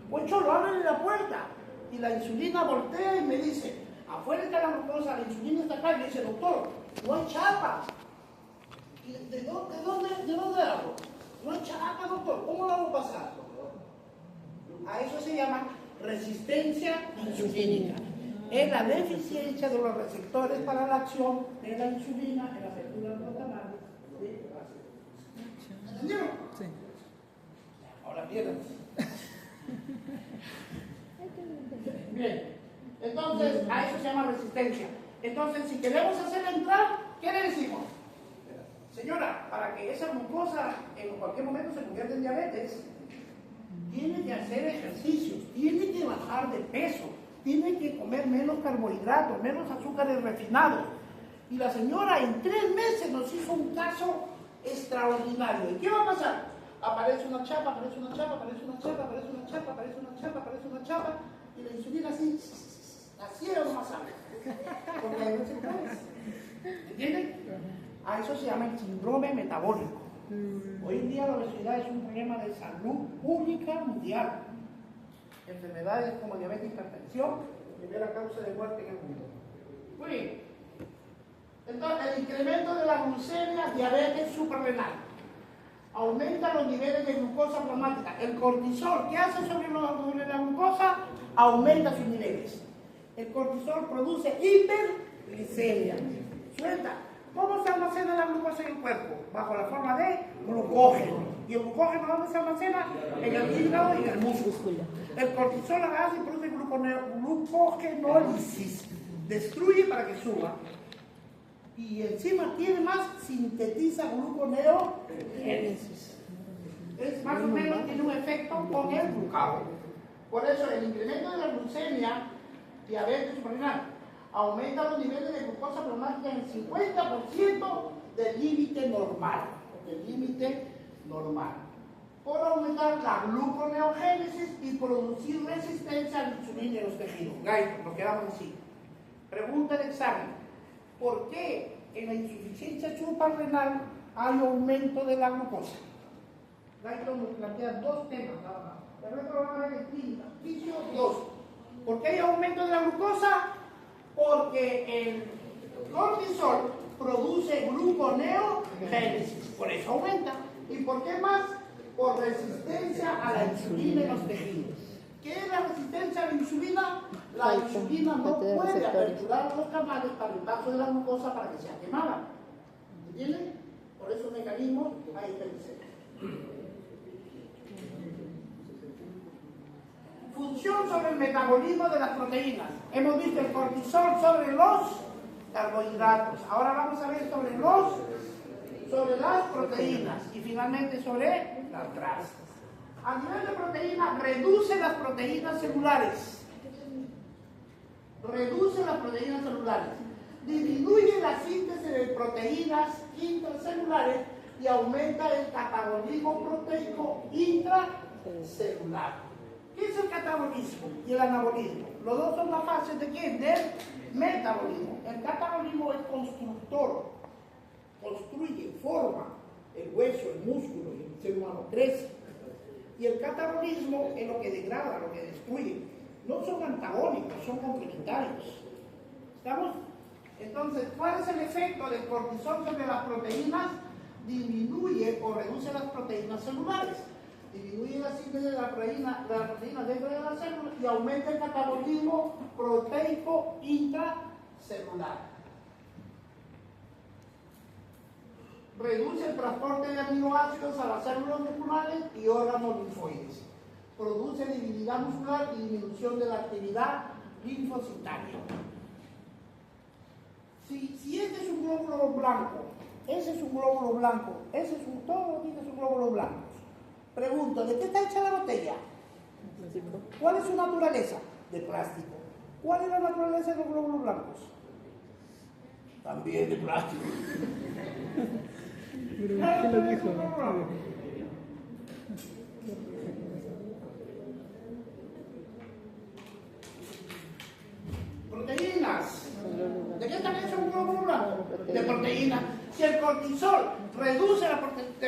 Pues cholo, ábrele la puerta. Y la insulina voltea y me dice, Afuera está la glucosa, la insulina está acá, y me dice, doctor, no hay chapa. ¿De dónde hago? No hay chapa, doctor, ¿cómo lo hago pasar? A eso se llama resistencia insulínica. Es la deficiencia de los receptores para la acción de la insulina en la apertura de los canales de ácido. ¿Entendieron? Sí. Ahora pierden. Bien. Entonces, a eso se llama resistencia. Entonces, si queremos hacer entrar, ¿qué le decimos? Señora, para que esa glucosa en cualquier momento se convierta en diabetes, tiene que hacer ejercicios, tiene que bajar de peso, tiene que comer menos carbohidratos, menos azúcares refinados. Y la señora en 3 meses nos hizo un caso extraordinario. ¿Y qué va a pasar? Aparece una chapa, aparece una chapa, aparece una chapa, aparece una chapa, aparece una chapa, aparece una chapa, y la insulina así, así era más sangre. Porque hay receptores. ¿Entienden? A eso se llama el síndrome metabólico. Hoy en día la obesidad es un problema de salud pública mundial. Enfermedades como diabetes y hipertensión, primera causa de muerte en el mundo. Muy bien. Entonces, el incremento de la glucemia, diabetes suprarrenal. Aumenta los niveles de glucosa plasmática. El cortisol, ¿qué hace sobre la glucosa? Aumenta sus niveles. El cortisol produce hiperglicemia. Suelta. ¿Cómo se almacena la glucosa en el cuerpo? Bajo la forma de glucógeno. ¿Y el glucógeno dónde se almacena? En el hígado y en el músculo. El cortisol hace y produce glucogenólisis. Destruye para que suba. Y encima tiene más, sintetiza gluconeogénesis. Es más o menos, tiene un efecto con el glucagón. Por eso el incremento de la glucemia, diabetes suprarrenal, aumenta los niveles de glucosa plasmática en el 50% del límite normal. Del límite normal. Por aumentar la gluconeogénesis y producir resistencia a la insulina en los tejidos. Gaito, nos quedamos así. Pregunta del examen. ¿Por qué en la insuficiencia suprarrenal hay aumento de la glucosa? Gaito nos plantea 2 temas nada más. El resto lo van a ver en clínica. Fisio 2. ¿Por qué hay aumento de la glucosa? Porque el cortisol produce gluconeogénesis, por eso aumenta. ¿Y por qué más? Por resistencia a la insulina en los tejidos. ¿Qué es la resistencia a la insulina? La insulina no puede aperturar los canales para el paso de la glucosa para que sea quemada. ¿Entienden? Por esos mecanismos hay hiperglicemia. Función sobre el metabolismo de las proteínas. Hemos visto el cortisol sobre los carbohidratos. Ahora vamos a ver sobre las proteínas y finalmente sobre las grasas. A nivel de proteínas, reduce las proteínas celulares. Reduce las proteínas celulares. Disminuye la síntesis de proteínas intracelulares y aumenta el catabolismo proteico intracelular. ¿Qué es el catabolismo y el anabolismo? Los dos son las fases de ¿qué? Del metabolismo. El catabolismo es constructor, construye, forma el hueso, el músculo y el ser humano crece. Y el catabolismo es lo que degrada, lo que destruye. No son antagónicos, son complementarios. ¿Estamos? Entonces, ¿cuál es el efecto del cortisol sobre las proteínas? Disminuye o reduce las proteínas celulares. Disminuye la síntesis de la proteína dentro de la célula y aumenta el catabolismo proteico intracelular. Reduce el transporte de aminoácidos a las células musculares y órganos linfoides. Produce debilidad muscular y disminución de la actividad linfocitaria. Si este es un glóbulo blanco, ese es un glóbulo blanco, ese es un todo, este es un glóbulo blanco. Pregunto, ¿de qué está hecha la botella? ¿Cuál es su naturaleza? De plástico. ¿Cuál es la naturaleza de los glóbulos blancos? También de plástico. ¿Qué lo dijo? Proteínas. ¿De qué están hechos un glóbulo blanco? De proteínas. Si el cortisol reduce la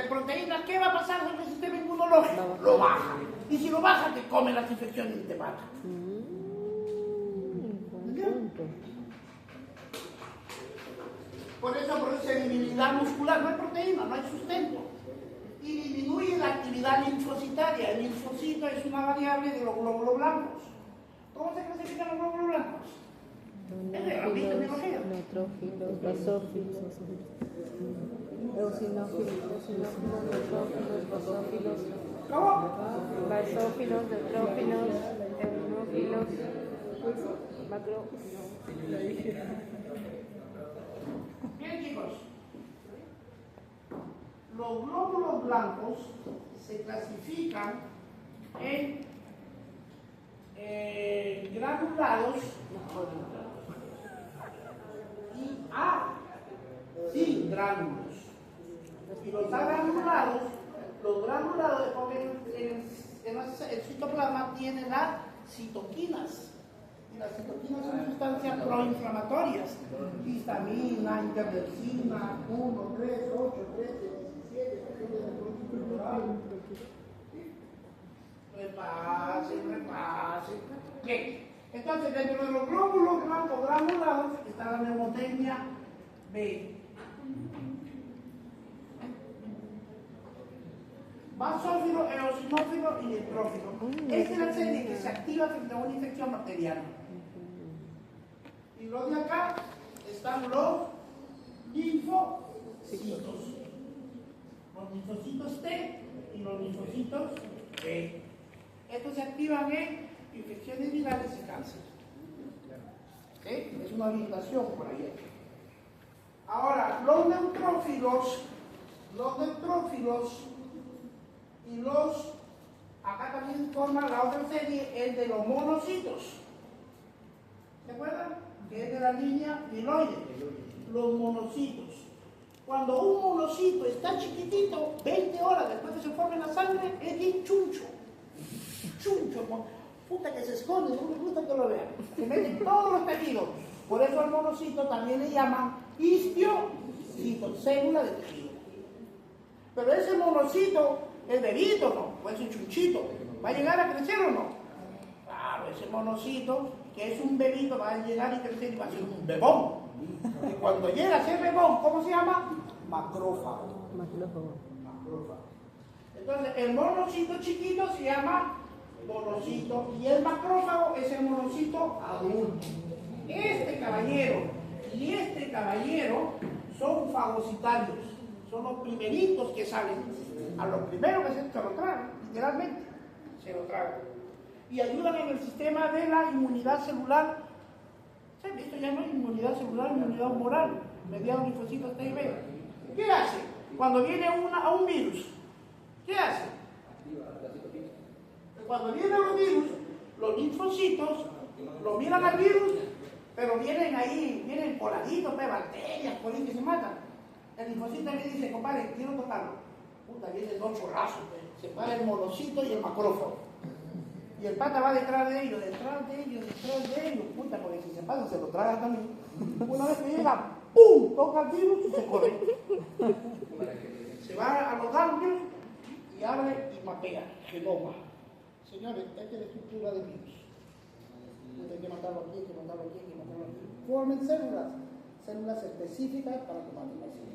proteína, ¿qué va a pasar con el sistema inmunológico? Lo baja. Y si lo baja, te come las infecciones y te mata. ¿Entiendes? Por eso produce debilidad muscular, no hay proteína, no hay sustento. Y disminuye la actividad linfocitaria. El linfocito es una variable de los glóbulos blancos. ¿Cómo se clasifican los glóbulos blancos? Neutrófilos, neutrófilos, basófilos, eosinófilos, neutrófilos, basófilos. ¿Cómo? Basófilos, neutrófilos, eosinófilos, macro. Bien, chicos. Los glóbulos blancos se clasifican en granulados y A sin gránulos. Y los agranulados, porque el citoplasma tiene las citoquinas. Y las citoquinas son sustancias proinflamatorias. Histamina, interleucina, 1, 3, 8, 13, 17, repase. Bien, entonces dentro de los glóbulos blancos granulados está la neumotecnia B. Basófilo, eosinófilo y neutrófilo. Esta es la serie que se activa frente a una infección bacteriana. Y los de acá están los linfocitos. Los linfocitos T y los linfocitos B. Estos se activan en infecciones virales y cáncer. ¿Okay? Es una orientación por ahí. Ahora, los neutrófilos y los, acá también forma la otra serie, el de los monocitos. ¿Se acuerdan? Que es de la línea mieloide. Los monocitos. Cuando un monocito está chiquitito, 20 horas después que se forme la sangre, es bien chuncho. Chuncho, puta que se esconde, no me gusta que lo vean. Se meten todos los tejidos. Por eso al monocito también le llaman histiocito, célula de tejido. Pero ese monocito es bebito, ¿no? O ese chunchito, ¿va a llegar a crecer o no? Claro, ese monocito, que es un bebito, va a llegar y crecer y va a ser un bebón. Y cuando llega a ser bebón, ¿cómo se llama? Macrófago. Macrófago. Entonces, el monocito chiquito se llama monocito y el macrófago es el monocito adulto. Este caballero y este caballero son fagocitarios, son los primeritos que salen. A los primeros que se lo tragan, literalmente, se lo tragan. Y ayudan en el sistema de la inmunidad celular. Esto ya no es inmunidad celular, inmunidad humoral, mediados linfocitos T y B. ¿Qué hace? Cuando viene a un virus, ¿qué hace? Cuando vienen los virus, los linfocitos lo miran al virus, pero vienen ahí, vienen coladitos, bacterias, por ahí que se matan. El linfocito le dice, compadre, quiero tocarlo. Puta, vienen dos chorrazos, se para el monocito y el macrófago. Y el pata va detrás de ellos, puta, porque si se pasa se lo traga también. Una vez que llega, ¡pum!, toca el virus y se corre. Se va a los ganglios y abre y mapea, genoma. Señores, esta es la estructura del virus. Hay que matarlo aquí, hay que matarlo aquí, hay que matarlo aquí. Formen células específicas para combatir las células.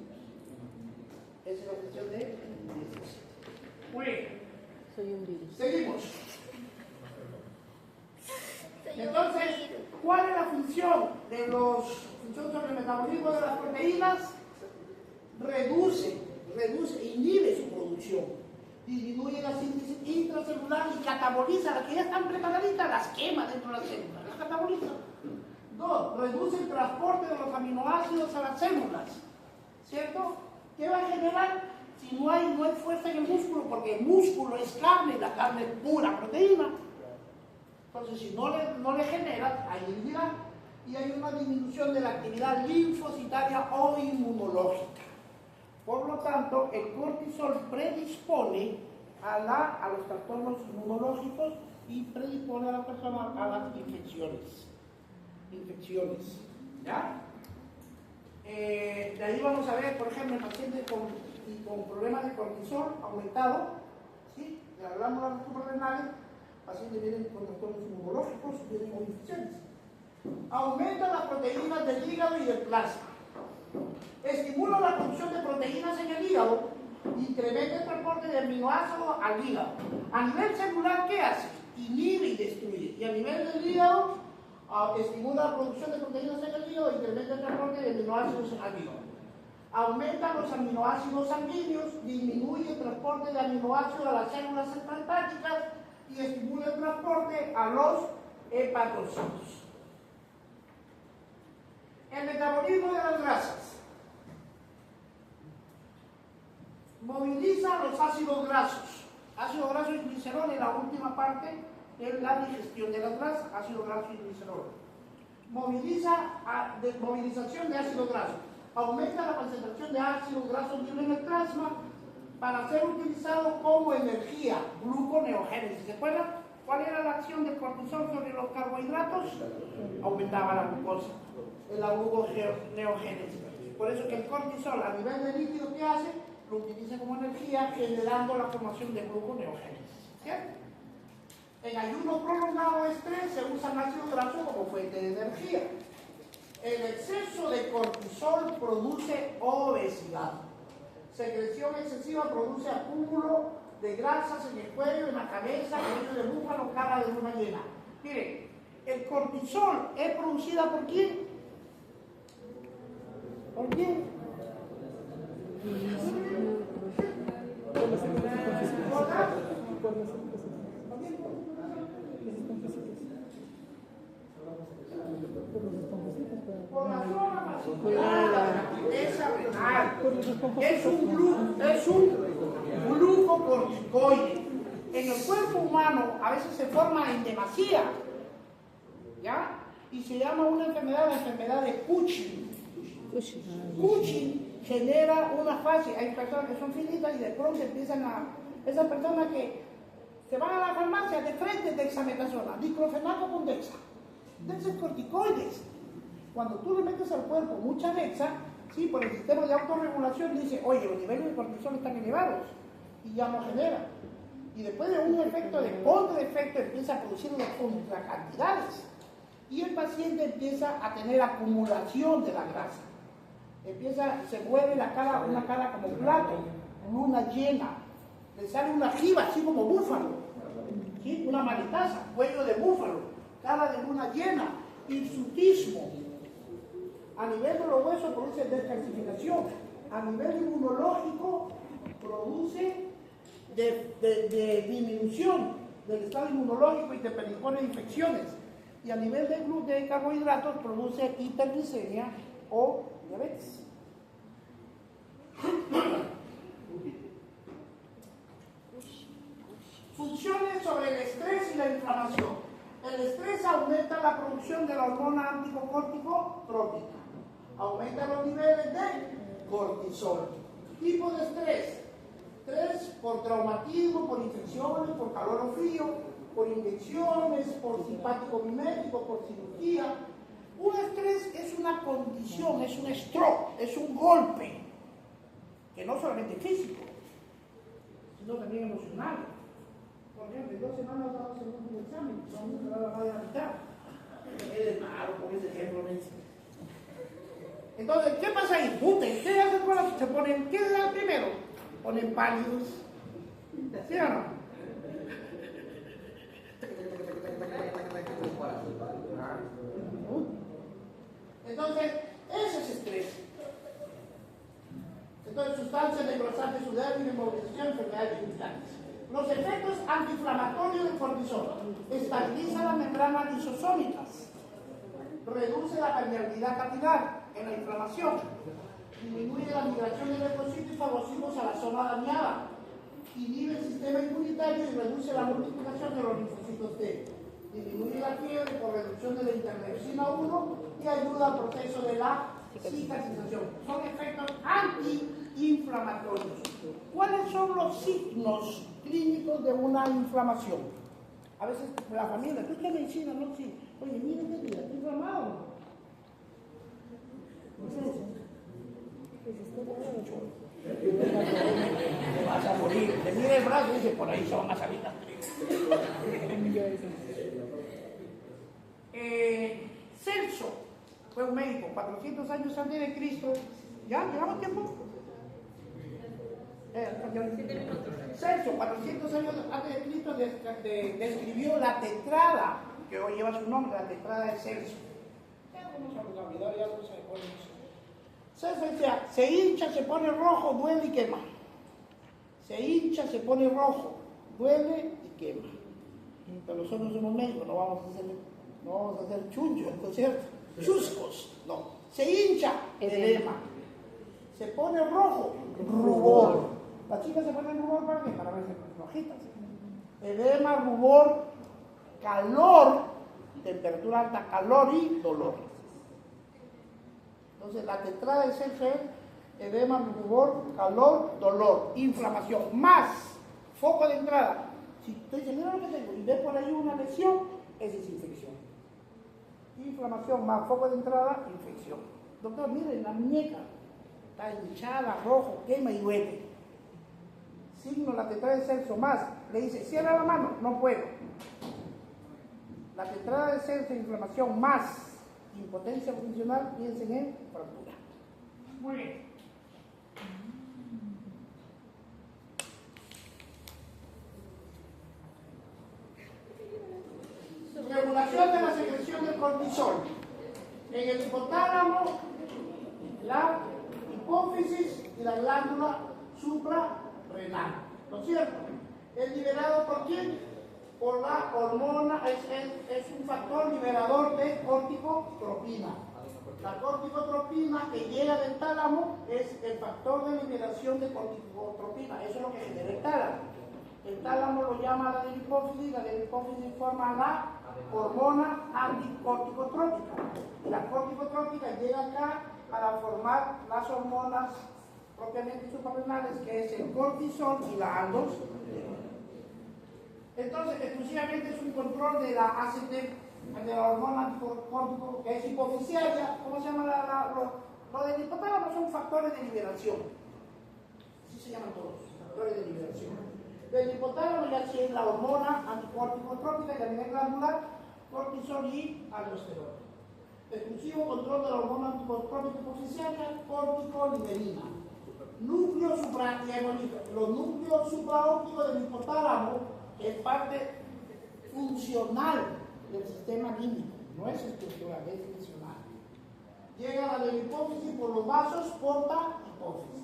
Esa es la cuestión de virus. Muy bien. Soy un virus. Seguimos. Entonces, ¿cuál es la función sobre el metabolismo de las proteínas? Reduce, inhibe su producción, disminuye la síntesis intracelular y cataboliza, las que ya están preparaditas, las quema dentro de las células, las cataboliza. 2, reduce el transporte de los aminoácidos a las células, ¿cierto? ¿Qué va a generar? Si no hay fuerza en el músculo, porque el músculo es carne, la carne es pura proteína. Entonces, si no le genera, hay debilidad y hay una disminución de la actividad linfocitaria o inmunológica. Por lo tanto, el cortisol predispone a los trastornos inmunológicos y predispone a la persona a las infecciones. ¿Ya? De ahí vamos a ver, por ejemplo, el paciente con problemas de cortisol aumentado, ¿sí? De las glándulas suprarrenales, pacientes vienen con trastornos inmunológicos, vienen con infecciones. Aumentan las proteínas del hígado y del plasma. Estimula la producción de proteínas en el hígado, incrementa el transporte de aminoácidos al hígado. A nivel celular, ¿qué hace? Inhibe y destruye. Y a nivel del hígado, estimula la producción de proteínas en el hígado, incrementa el transporte de aminoácidos al hígado. Aumenta los aminoácidos sanguíneos, disminuye el transporte de aminoácidos a las células hepáticas y estimula el transporte a los hepatocitos. El metabolismo de las grasas. Moviliza los ácidos grasos. Ácido graso y glicerol en la última parte es la digestión de las grasas, ácido graso y glicerol. Movilización de ácido graso. Aumenta la concentración de ácidos grasos libres en el plasma para ser utilizado como energía, gluconeogénesis. ¿Se acuerdan? ¿Cuál era la acción del cortisol sobre los carbohidratos? Aumentaba la glucosa, la gluconeogénesis. Por eso que el cortisol a nivel de líquido, ¿qué hace? Lo utiliza como energía, generando la formación de gluconeogénesis. ¿Cierto? En ayuno prolongado o estrés se usan ácidos grasos como fuente de energía. El exceso de cortisol produce obesidad. Secreción excesiva produce acúmulo de grasas en el cuello, en la cabeza, cuello de búfalo, cara de luna llena. Miren, el cortisol es producida ¿por quién? ¿Por quién? Por la zona vascular, es un glucocorticoide. En el cuerpo humano a veces se forma en demasía, ¿ya? Y se llama una enfermedad, la enfermedad de Cushing. Cushing genera una fase, hay personas que son finitas y de pronto empiezan a, esas personas que se van a la farmacia de frente de dexametasona, diclofenaco con dexa. Dexa es corticoides. Cuando tú le metes al cuerpo mucha dexa, sí, por el sistema de autorregulación dice, oye, los niveles de cortisol están elevados y ya no genera. Y después de un efecto de contraefecto empieza a producir unas contracantidades y el paciente empieza a tener acumulación de la grasa. Se mueve la cara, una cara como plato, luna llena, le sale una jiba así como búfalo, ¿sí? Una maritaza, cuello de búfalo, cara de luna llena, hirsutismo. A nivel de los huesos produce descalcificación, a nivel inmunológico produce de disminución del estado inmunológico y te predispone a infecciones, y a nivel de carbohidratos produce hiperglicemia o diabetes. Funciones sobre el estrés y la inflamación. El estrés aumenta la producción de la hormona anticorticotrópica, aumenta los niveles de cortisol. Tipo de estrés: estrés por traumatismo, por infecciones, por calor o frío, por inyecciones, por simpático mimético, por cirugía. Un estrés es una condición, es un stroke, es un golpe, que no solamente físico, sino también emocional. Por ejemplo, en 2 semanas vamos a hacer un examen, vamos a dar la radio a la mitad. Es malo con ese ejemplo, me dice. Entonces, ¿qué pasa ahí? ¿Qué hacen con los que se ponen? ¿Qué da primero? Ponen pálidos. ¿Sí o no? Entonces, ese es estrés. Entonces, sustancias necrosantes, sudor, inmovilización, enfermedades digitales. Los efectos antiinflamatorios del cortisol: estabiliza las membranas lisosómicas, reduce la permeabilidad capilar en la inflamación, disminuye la migración de leucocitos y fagocitos a la zona dañada, inhibe el sistema inmunitario y reduce la multiplicación de los linfocitos T, disminuye la fiebre por reducción de la interleucina 1 y ayuda al proceso de la cicatrización. Son efectos antiinflamatorios. ¿Cuáles son los signos clínicos de una inflamación? A veces la familia, ¿tú qué medicina? No, sí. Oye, miren qué día, está inflamado. Te vas a morir. Te mira el brazo y dice, por ahí se van a salir las tripas. Celso fue un médico, 400 años antes de Cristo, ¿Ya? ¿Llegamos a tiempo? 7 minutos. Celso, 400 años antes de Cristo, describió la tetrada, que hoy lleva su nombre, la tetrada de Celso. Ya no se ha olvidado, ya no se acuerda eso. Celso decía, se hincha, se pone rojo, duele y quema. Se hincha, se pone rojo, duele y quema. Pero nosotros somos médicos, no vamos a hacer chunchos, ¿no es cierto? Chuscos, no. Se hincha, edema. Se pone rojo, rubor. Las chicas se ponen rubor para qué? Para verse rojitas. Edema, rubor, calor, temperatura alta, calor y dolor. Entonces la tetrada de Celso es edema, rubor, calor, dolor, inflamación, más foco de entrada. Si usted dice, mira lo que tengo, y ve por ahí una lesión, esa es infección. Inflamación más foco de entrada, infección. Doctor, mire, la muñeca está hinchada, rojo, quema y duele. Signo la tetrada de Celso más, le dice, cierra la mano, no puedo. La tetrada de Celso, inflamación más impotencia funcional, piensen en fractura. Muy bien. Regulación de la secreción del cortisol. En el hipotálamo, la hipófisis y la glándula suprarrenal. ¿No es cierto? ¿Es liberado por quién? Por la hormona, es un factor liberador de corticotropina. La corticotropina que llega del tálamo es el factor de liberación de corticotropina. Eso es lo que genera el tálamo. El tálamo lo llama la de la hipófisis forma la hormona anticorticotrópica. Y la corticotrópica llega acá para formar las hormonas propiamente suprarrenales, que es el cortisol y la aldosterona. Entonces, exclusivamente es un control de la ACT, de la hormona anticortico, que es hipofisiaria. ¿Cómo se llama lo del hipotálamo? Son factores de liberación. Así se llaman todos, factores de liberación. Del hipotálamo ya sí es la hormona anticorticotrópica que a nivel glandular, cortisol y aldosterona. Exclusivo control de la hormona anticorticotrópica hipofisiaria, corticoliberina. Núcleo supraóptico. Los núcleos supraópticos del hipotálamo es parte funcional del sistema límbico, no es estructural, es funcional. Llega a la de la hipófisis por los vasos porta hipófisis.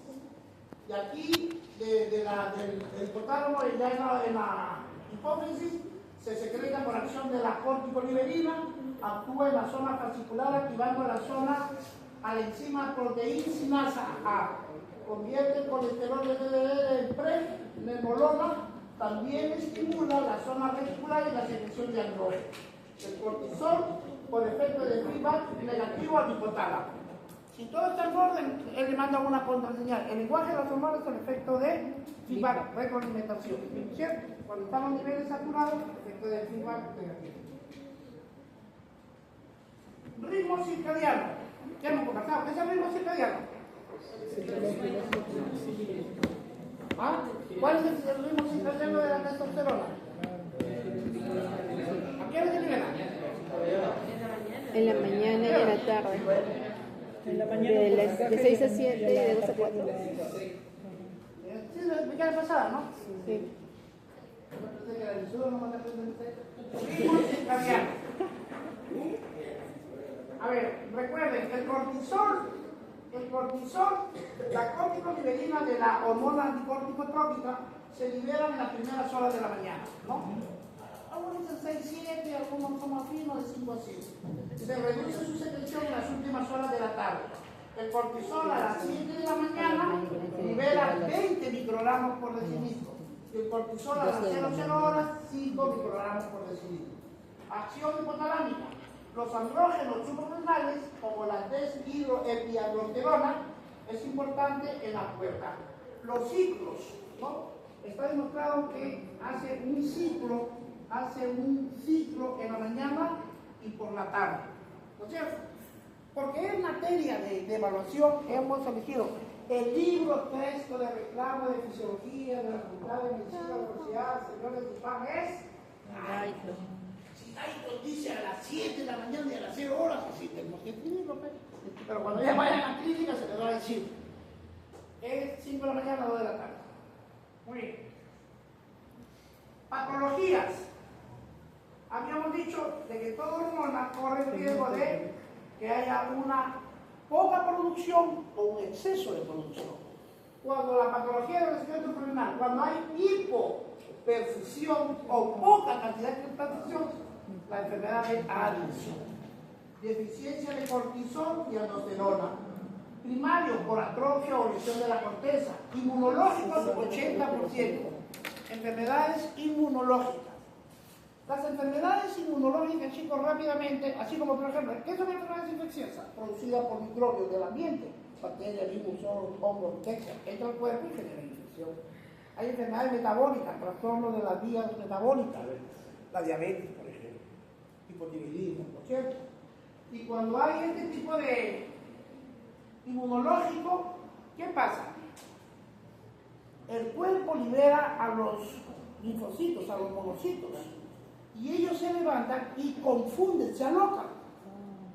Y aquí, del hipotálamo, ya en la hipófisis, se secreta por acción de la corticoliberina, actúa en la zona fascicular activando la zona a la enzima proteincinasa A. Convierte el colesterol de LDL en prenemolona. También estimula la zona reticular y la secreción de andrógeno. El cortisol, por efecto de feedback negativo al hipotálamo. Si todo está en orden, él le manda una contraseñal. El lenguaje de las hormonas es el efecto de feedback, retroalimentación. ¿Cierto? Cuando están los niveles saturados, efecto de feedback negativo. Ritmo circadiano. Ya hemos conversado. ¿Qué es el ritmo circadiano? ¿Ah? ¿Cuál es el ritmo circadiano de la testosterona? ¿A qué hora se libera? En la mañana y en la tarde. En la mañana De 6 a 7 y de 2 a 4. Sí, la expliqué la pasada, ¿no? Sí. Ritmo circadiano. A ver, recuerden, el cortisol, la corticoliberina de la hormona anticorticotrópica se liberan en las primeras horas de la mañana, ¿no? Algunos dicen 6, 7, algunos son más finos de 5 a 7. Se reduce su secreción en las últimas horas de la tarde. El cortisol a las 7 de la mañana libera 20 microgramos por decilitro. Y el cortisol a las 00 horas, 5 microgramos por decilitro. Acción hipotalámica. Los andrógenos suprarrenales, como la deshidroepiandrosterona, es importante en la pubertad. Los ciclos, ¿no? Está demostrado que hace un ciclo en la mañana y por la tarde. ¿No es cierto? Porque en materia de evaluación hemos elegido el libro texto de reclamo de fisiología de la Facultad de Medicina de la Universidad Señores de Paz es si Dayton dice a las 7 de la mañana y a las 0 horas, así tenemos que escribirlo, pero cuando ya vayan a clínica se les va a decir. Es 5 de la mañana, 2 de la tarde. Muy bien. Patologías. Habíamos dicho de que toda hormona corre el riesgo de que haya una poca producción o un exceso de producción. Cuando la patología del esqueleto renal, cuando hay hipoperfusión o poca cantidad de hipertensión, la enfermedad de adicción. Deficiencia de cortisol y aldosterona. Primario por atrofia o lesión de la corteza. Inmunológicos 80%. Enfermedades inmunológicas. Las enfermedades inmunológicas, chicos, rápidamente, así como por ejemplo, ¿qué son enfermedades infecciosas? Producidas por microbios del ambiente, bacterias, virus, hongos, etc. Entra al cuerpo y genera infección. Hay enfermedades metabólicas, trastornos de las vías metabólicas, la diabetes, por ejemplo, hipotiroidismo, ¿no es cierto? Y cuando hay este tipo de inmunológico, ¿qué pasa? El cuerpo libera a los linfocitos, a los monocitos, y ellos se levantan y confunden, se alocan,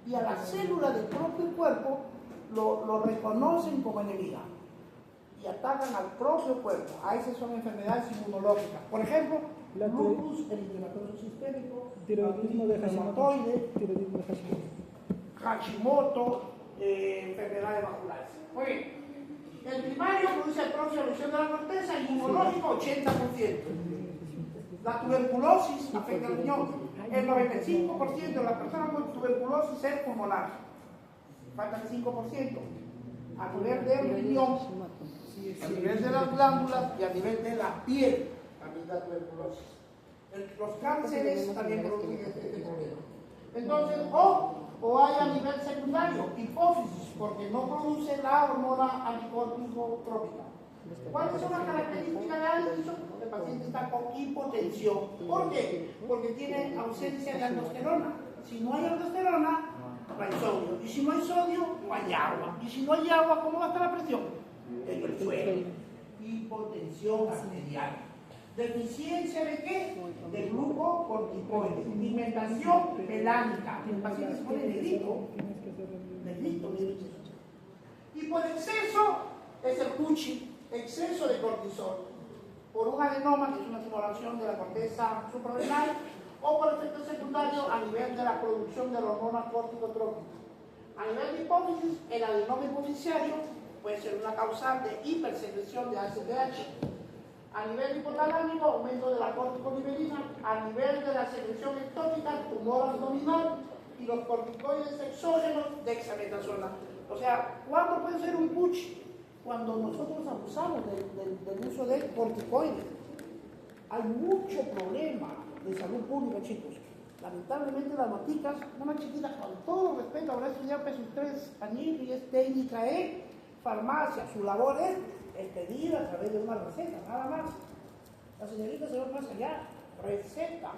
y a las células del propio cuerpo lo reconocen como enemiga y atacan al propio cuerpo. A esas son enfermedades inmunológicas. Por ejemplo, lupus, eritematoso sistémico, tiroidismo de Hashimoto, Hashimoto, enfermedades vasculares. Muy bien. El primario produce atrofia o lesión de la corteza, inmunológico 80%. La tuberculosis afecta al riñón. El 95% de las personas con tuberculosis es pulmonar. Falta el 5%. A nivel del riñón, a nivel de las glándulas y a nivel de la piel, también la tuberculosis. Los cánceres también producen este problema. Entonces, o hay a nivel secundario, hipófisis, porque no produce la hormona anticórtico-trópica. ¿Cuáles son las características de Addison? El paciente está con hipotensión. ¿Por qué? Porque tiene ausencia de aldosterona. Si no hay aldosterona, no hay sodio. Y si no hay sodio, no hay agua. Y si no hay agua, ¿cómo va a estar la presión? En el suelo. Hipotensión arterial. ¿Deficiencia de qué? De glucocorticoides. Pigmentación melánica. El paciente se pone negrito. Negrito. Y por exceso es el cuchi. Exceso de cortisol, por un adenoma, que es una tumoración de la corteza suprarrenal, o por efecto secundario a nivel de la producción de la hormona corticotrópica. A nivel de hipófisis, el adenoma hipofisiario puede ser una causal de hipersecreción de ACTH. A nivel hipotalámico, aumento de la corticoliberina. A nivel de la secreción ectópica, tumor abdominal y los corticoides exógenos de dexametasona. O sea, ¿cuándo puede ser un push? Cuando nosotros abusamos del uso de corticoides. Hay mucho problema de salud pública, chicos. Lamentablemente las noticas, una chiquita con todo respeto, habrá estudiado sus 3 añitos y es técnica en farmacia. Su labor es pedir a través de una receta, nada más. La señorita se va más allá, receta.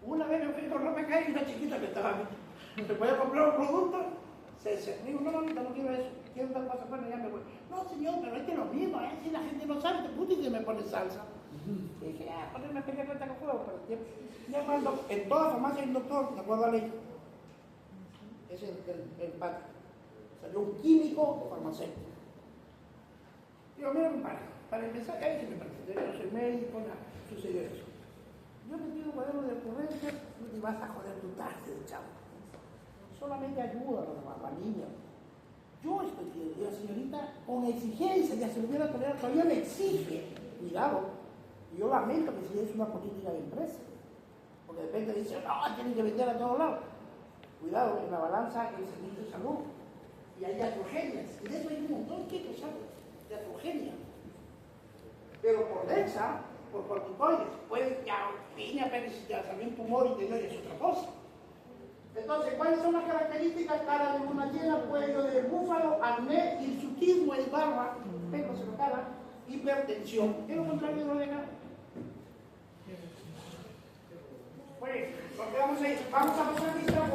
Una vez me fui con ropa acá y una chiquita que estaba aquí. ¿Se puede comprar un producto? Se digo, no, mamita, no quiero eso. Quiero tal cosa, bueno, ya me voy. No, señor, pero es que lo mismo, si la gente no sabe, te puta y se me pone salsa. Y dije, ponerme a pelear con fuego, pero ya cuando en toda farmacia hay un doctor, de acuerdo a ley. Es el patio. Salió un químico farmacéutico. Digo, mira, compadre, para empezar, ahí se me presentó, yo soy médico, nada, sucedió eso. Yo me pido un cuaderno de ocurrencias y vas a joder tu tarde, chavo. Solamente ayuda a la niña. Yo estoy pidiendo, la señorita, con exigencia, ya se lo hubiera tolerado, todavía me exige. Cuidado, yo lamento que si es una política de empresa, porque de repente dice, no, tienen que vender a todos lados. Cuidado, en la balanza hay el servicio de salud, y hay iatrogenias, y de eso hay un montón, chicos, ¿sabes? De iatrogenia. Pero por DEXA, por corticoides, puede ya piña, pero si ya salió un tumor interior es otra cosa. Entonces, ¿cuáles son las características? Cara de luna llena, cuello de búfalo, acné, hirsutismo en barba, pelos en la cara, hipertensión. ¿Qué es lo contrario de lo de acá? Bueno, nos quedamos ahí. Vamos a pasar lista.